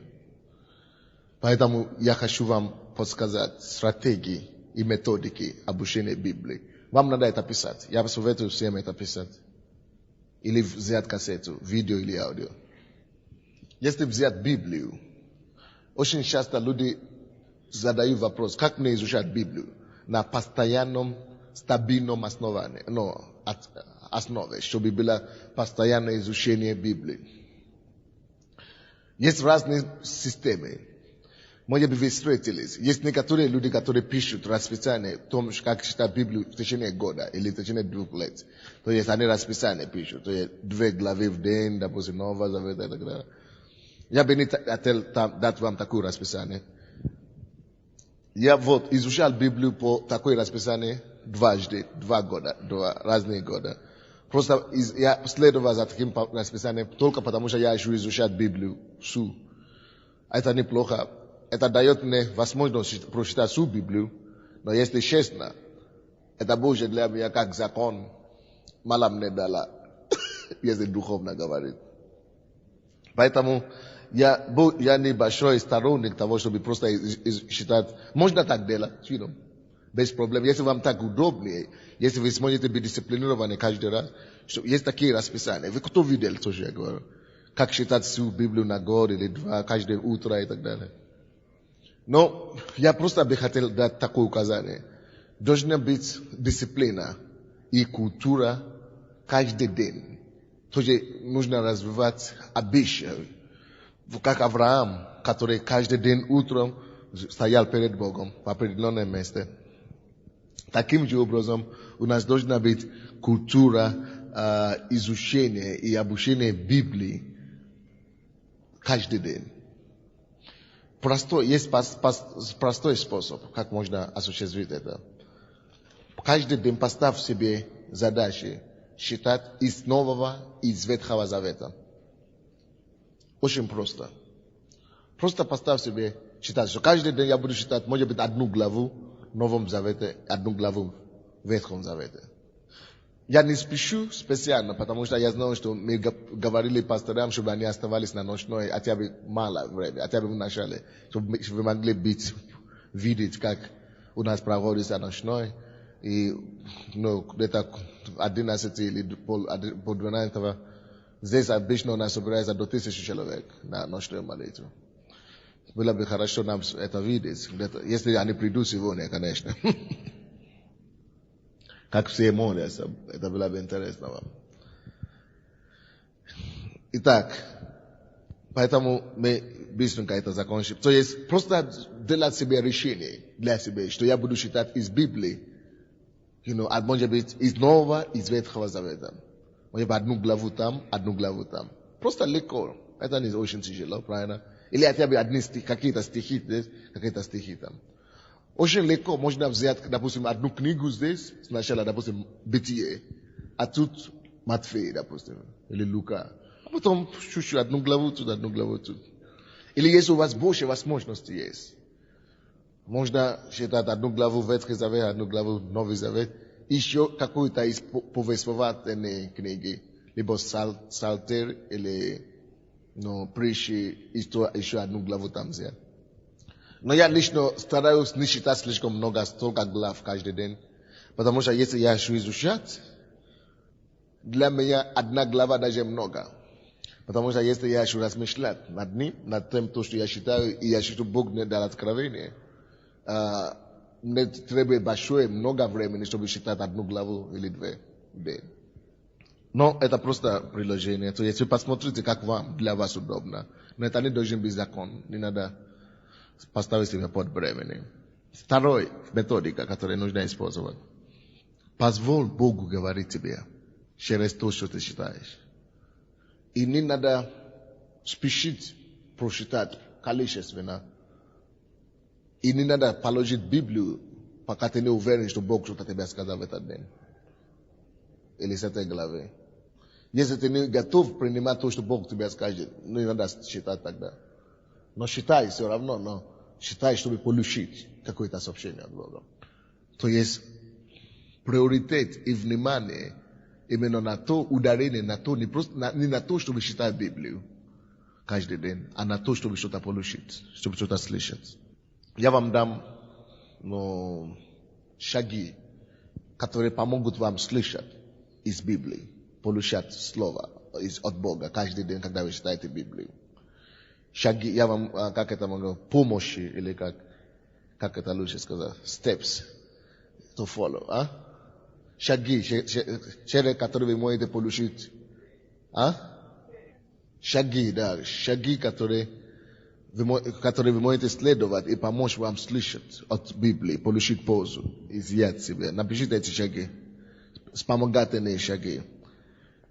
Поэтому я хочу вам подсказать стратегии и методики обучения Библии. Вам надо это писать. Я советую всем это писать. Или взять кассету, видео или аудио. Если взять Библию, очень часто люди задают вопрос, как мне изучать Библию? На постоянном, стабильном основе, чтобы было постоянное изучение Библии. Есть разные системы. Может быть, вы встретились. Есть некоторые люди, которые пишут расписание о том, как читать Библию в течение года или в течение 2 лет. То есть они расписание пишут. То есть 2 главы в день, допустим, Нового Завета и так далее. Я бы не дать вам такое расписание. Я вот изучал Библию по такой расписанию 2 года, 2 разные года. Просто я следовал за таким расписанием только потому, что я еще изучать Библию всю. Это неплохо. Это дает мне возможность прочитать всю Библию, но если честно, это больше для меня как закон. Мало мне дала, если духовно говорить. Поэтому я не большой сторонник того, чтобы просто считать. Можно так делать, без проблем. Если вам так удобнее, если вы сможете быть дисциплинированы каждый раз, что есть такие расписания. Вы кто видел, тоже я говорю? Как читать всю Библию на год или 2, каждое утро и так далее. Но я просто бы хотел дать такое указание. Должна быть дисциплина и культура каждый день. Тоже нужно развивать обычаи. Как Авраам, который каждый день утром стоял перед Богом в определенном месте. Таким же образом у нас должна быть культура изучения и обучения Библии каждый день. Есть простой способ, как можно осуществить это. Каждый день поставь себе задачи считать из Нового и из Ветхого Завета. Очень просто. Просто поставь себе читать. Что каждый день я буду читать, может быть, 1 главу в Новом Завете, 1 главу в Ветхом Завете. Я не спешу специально, потому что я знаю, что мы говорили пасторам, чтобы они оставались на ночной, хотя бы мало времени, хотя бы в начале, чтобы вы могли видеть, как у нас проводится ночной. И где-то 11 или по 12, здесь обычно у нас собирается до 1000 человек на ночную молитву. Было бы хорошо нам это видеть, если они придут сегодня, конечно. Как все молятся, это было бы интересно вам. Итак, поэтому мы быстренько это закончим. То есть просто делать себе решение для себя, что я буду читать из Библии, а может быть из Нового, из Ветхого Завета. Может быть 1 главу там, 1 главу там. Просто легко. Это не очень тяжело, правильно? Или хотя бы какие-то стихи здесь, какие-то стихи там. Очень легко можно взять, допустим, 1 книгу здесь, сначала, допустим, Бытие, а тут Матфея, допустим, или Лука. А потом чуть-чуть 1 главу тут, 1 главу тут. Или если у вас больше возможностей есть. Можно читать 1 главу Ветхий Завет, 1 главу Новый Завет, еще какую-то из повествовательной книги, либо Псалтирь, или притчи, еще 1 главу там взять. Но я лично стараюсь не читать слишком много, столько глав каждый день. Потому что если я хочу изучать, для меня 1 глава даже много. Потому что если я хочу размышлять над ним, над тем, что я считаю, и я считаю, Бог мне дал откровение, мне требует много времени, чтобы читать 1 главу или 2 в день. Но это просто приложение. То есть вы посмотрите, как для вас удобно. Но это не должен быть закон. Не надо поставить себя под бременем. Второй методика, которую нужно использовать. Позволь Богу говорить тебе через то, что ты читаешь. И не надо спешить прочитать количественно. И не надо положить Библию, пока ты не уверен, что Бог что-то тебе сказал в этот день. Или с этой главы. Если ты не готов принимать то, что Бог тебе скажет, не надо читать тогда. Но считай все равно, но считай, чтобы получить какое-то сообщение от Бога. То есть приоритет и внимание именно на то, ударение на то, не на то, чтобы читать Библию каждый день, а на то, чтобы что-то получить, чтобы что-то слышать. Я вам дам шаги, которые помогут вам слышать из Библии, получать слово от Бога каждый день, когда вы читаете Библию. Шаги, я вам, как это могу, помощи, или как это лучше сказать, steps to follow, Шаги, через которые вы можете получить, Шаги, да, шаги, которые вы можете следовать и помочь вам слышать от Библии, получить пользу, изъять себе. Напишите эти шаги, вспомогательные шаги,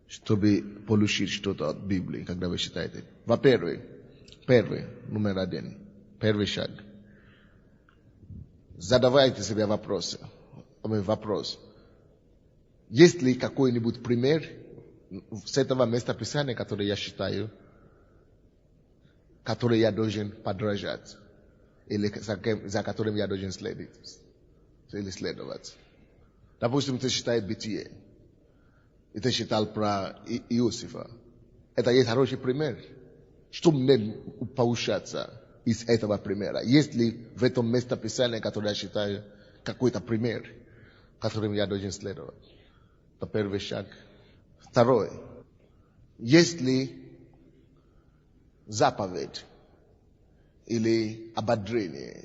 чтобы получить что-то от Библии, когда вы читаете. Во-первых, номер 1, первый шаг. Задавайте себе вопрос. Есть ли какой-нибудь пример с этого местописания, который я считаю, который я должен подражать, или за которым я должен следовать? Допустим, ты читаешь Бытие, и ты читал про Иосифа. Это есть хороший пример. Что мне поучаться из этого примера? Есть ли в этом местописании, которое я считаю, какой-то пример, которым я должен следовать? Это первый шаг. Второй. Есть ли заповедь, или ободрение,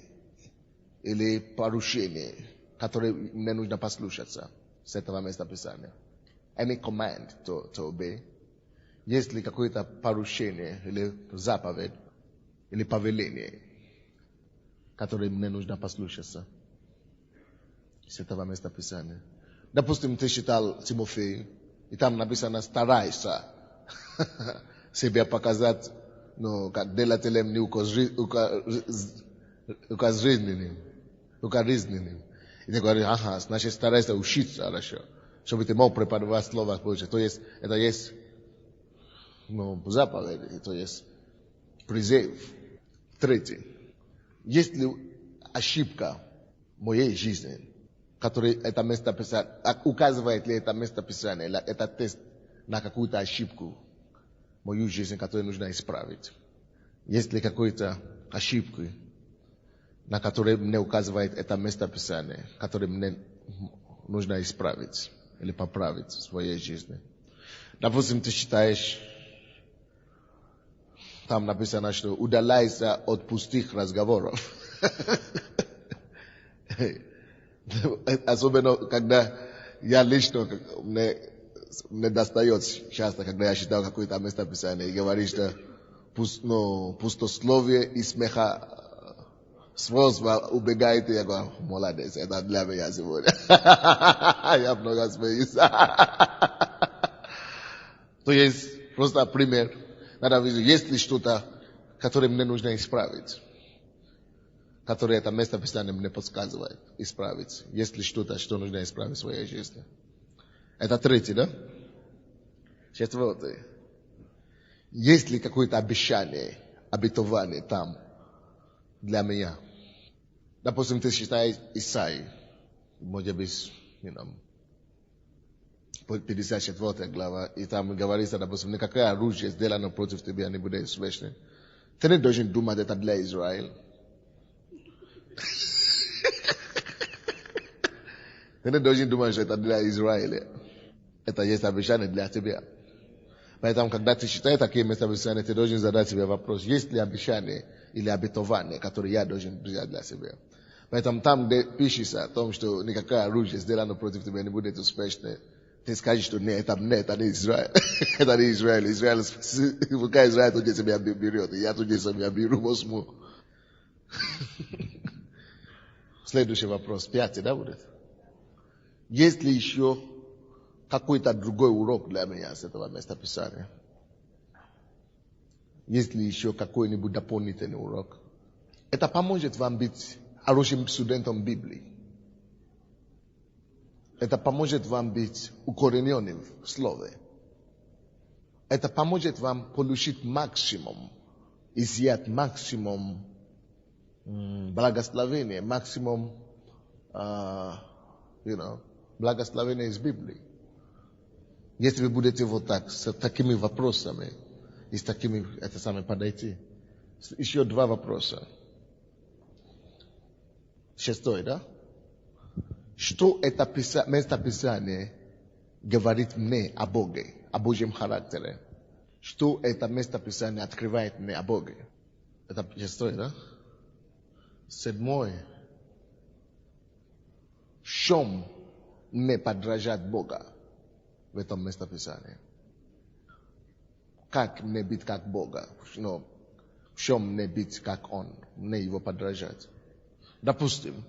или поручение, которое мне нужно послушаться с этого местописания? Any command to obey? Есть ли какое-то поручение, или заповедь, или повеление, которое мне нужно послушаться с этого местописания? Допустим, ты читал Тимофею, и там написано: старайся себя показать, как делателем не укоризненным. И ты говоришь: ага, значит, старайся учиться хорошо, чтобы ты мог преподавать Слово Божие. То есть, это есть заповедь, это есть призыв. Третий. Есть ли ошибка в моей жизни, который это местописание, указывает ли это местописание, или это тест на какую-то ошибку в мою жизнь, которую нужно исправить? Есть ли какой-то ошибка, на которой мне указывает это местописание, которое мне нужно исправить или поправить в своей жизни? Допустим, ты читаешь, там написано, что удаляйся от пустых разговоров. Особенно, когда я лично, мне достает часто, когда я читал какое-то местописание и говорит, что пустословие и смехословство убегает, и я говорю: молодец, это для меня сегодня. Я много смеюсь. То есть просто пример. Надо видеть, есть ли что-то, которое мне нужно исправить, которое это местописание мне подсказывает исправить. Есть ли что-то, что нужно исправить в своей жизни? Это третий, да? Четвертый. Есть ли какое-то обещание, обетование там для меня? Допустим, ты читаешь Исаии, может быть, 54 глава, и там говорится, допустим: никакое оружие, сделано против тебя, не будет успешным. Ты не должен думать, это для Израиля. Ты не должен думать, что это для Израиля. Это есть обещание для тебя. Поэтому, когда ты читаешь такие местописания, ты должен задать себе вопрос: есть ли обещание или обетование, которое я должен взять для себя? Поэтому там, где пишется о том, что никакое оружие, сделано против тебя, не будет успешным, ты скажешь, что нет, это не Израиль. Это не Израиль. Пока Израиль тут тебя берет, и я тут тебя беру, возьму. Следующий вопрос, 5, да, будет? Есть ли еще какой-то другой урок для меня с этого местописания? Есть ли еще какой-нибудь дополнительный урок? Это поможет вам быть хорошим студентом Библии. Это поможет вам быть укорененным в Слове. Это поможет вам получить максимум, изъять максимум благословения, максимум, благословения из Библии. Если вы будете вот так, с такими вопросами, и с такими, подойти. Еще 2 вопроса. 6, да? Что это местописание говорит мне о Боге, о Божьем характере? Что это местописание открывает мне о Боге? Это 6, да? 7. В чем мне подражать Бога в этом местописании? как мне быть как Бога. Но в чем мне быть как Он, мне Его подражать. Допустим,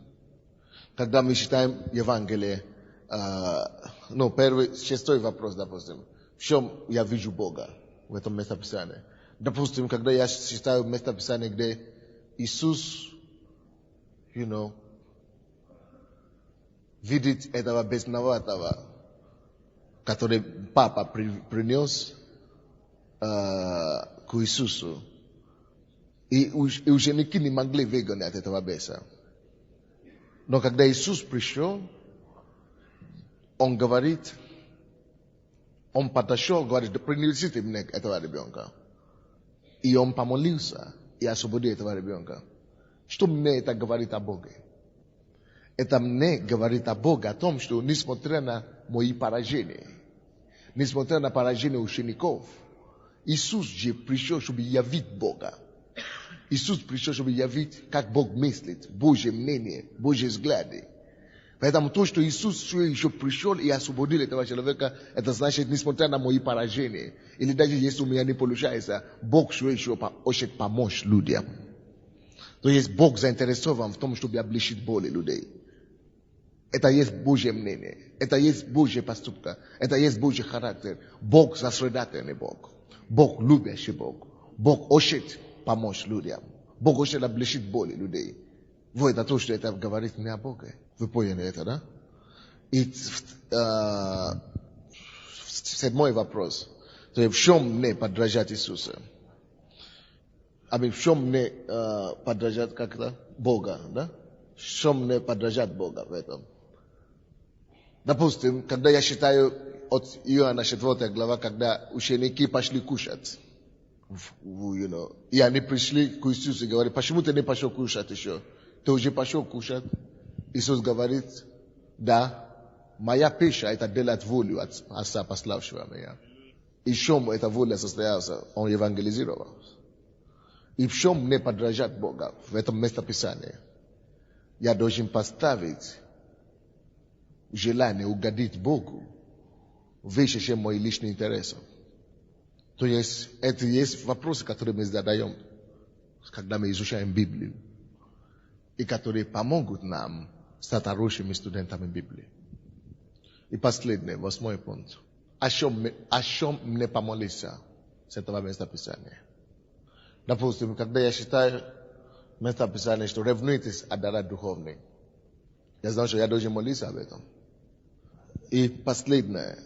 когда мы читаем Евангелие, первый, 6 вопрос, допустим, в чем я вижу Бога в этом местописании. Допустим, когда я читаю местописание, где Иисус, видит этого бесноватого, который папа принес к Иисусу. И ученики не могли выгонять этого беса. Но когда Иисус пришел, Он говорит, Он подошел, говорит, да принесите мне этого ребенка. И Он помолился и освободил этого ребенка. Что мне это говорит о Боге? Это мне говорит о Боге, о том, что несмотря на мои поражения, несмотря на поражения учеников, Иисус же пришел, чтобы явить Бога. Иисус пришел, чтобы явить, как Бог мыслит, Божье мнение, Божьи взгляды. Поэтому то, что Иисус еще пришел и освободил этого человека, это значит, несмотря на мои поражения, или даже если у меня не получается, Бог еще хочет помочь людям. То есть Бог заинтересован в том, чтобы облегчить боли людей. Это есть Божье мнение, это есть Божья поступка, это есть Божий характер. Бог сосредоточенный Бог, Бог любящий Бог, Бог хочет помочь людям, Бог хочет облегчить боли людей. Вот это то, что это говорит мне о Боге. Вы поняли это, да? И 7 вопрос. То есть в чем мне подражать Иисуса? В чем мне подражать как-то Бога, да? В чем мне подражать Бога в этом? Допустим, когда я читаю от Иоанна 4 глава, когда ученики пошли кушать, и они пришли к Иисусу и говорят, почему ты не пошел кушать еще? Ты уже пошел кушать? Иисус говорит, да, моя пища это делать волю Отца, пославшего меня. И в чем эта воля состоялась? Он евангелизировал. И в чем мне подражать Бога в этом местописании? Я должен поставить желание угодить Богу выше, чем мои личные интересы. То есть, это есть вопросы, которые мы задаем, когда мы изучаем Библию, и которые помогут нам стать хорошими студентами Библии. И последний, 8 пункт. О чем мне помолиться с этого местописания? Допустим, когда я читаю местописание, что ревнуйтесь о дарах духовных, я знаю, что я должен молиться об этом. И последняя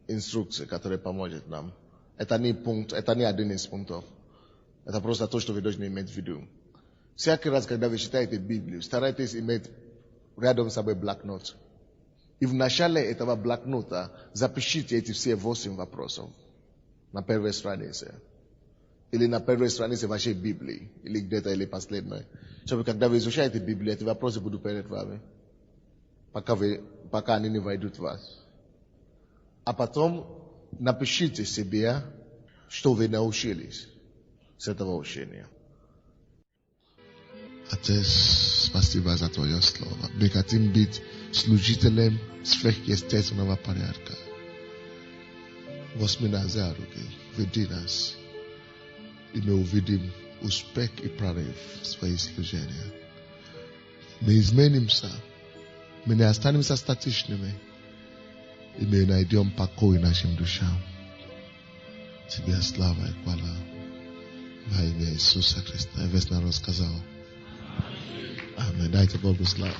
инструкция, которая поможет нам, это не один из пунктов. Это просто то, что вы должны иметь в виду. Всякий раз, когда вы читаете Библию, старайтесь иметь рядом с собой блокнот. И в начале этого блокнота запишите эти все 8 вопросов на первой странице. Или на первой странице вашей Библии. Или где-то, или последней. Чтобы когда вы изучаете Библию, эти вопросы будут перед вами. Пока они не войдут в вас. А потом напишите себе, что вы научились с этого учения. Отец, спасибо за Твое Слово. Мы хотим быть служителем сверхъестественного порядка. Возьми нас за руки, веди нас, и мы увидим успех и прорыв в своих служениях. Мы изменимся, мы не останемся статичными, и мы найдем покой нашим душам. Тебе слава и хвала во имя Иисуса Христа. И весь народ сказал. Amen. Дайте Богу славу.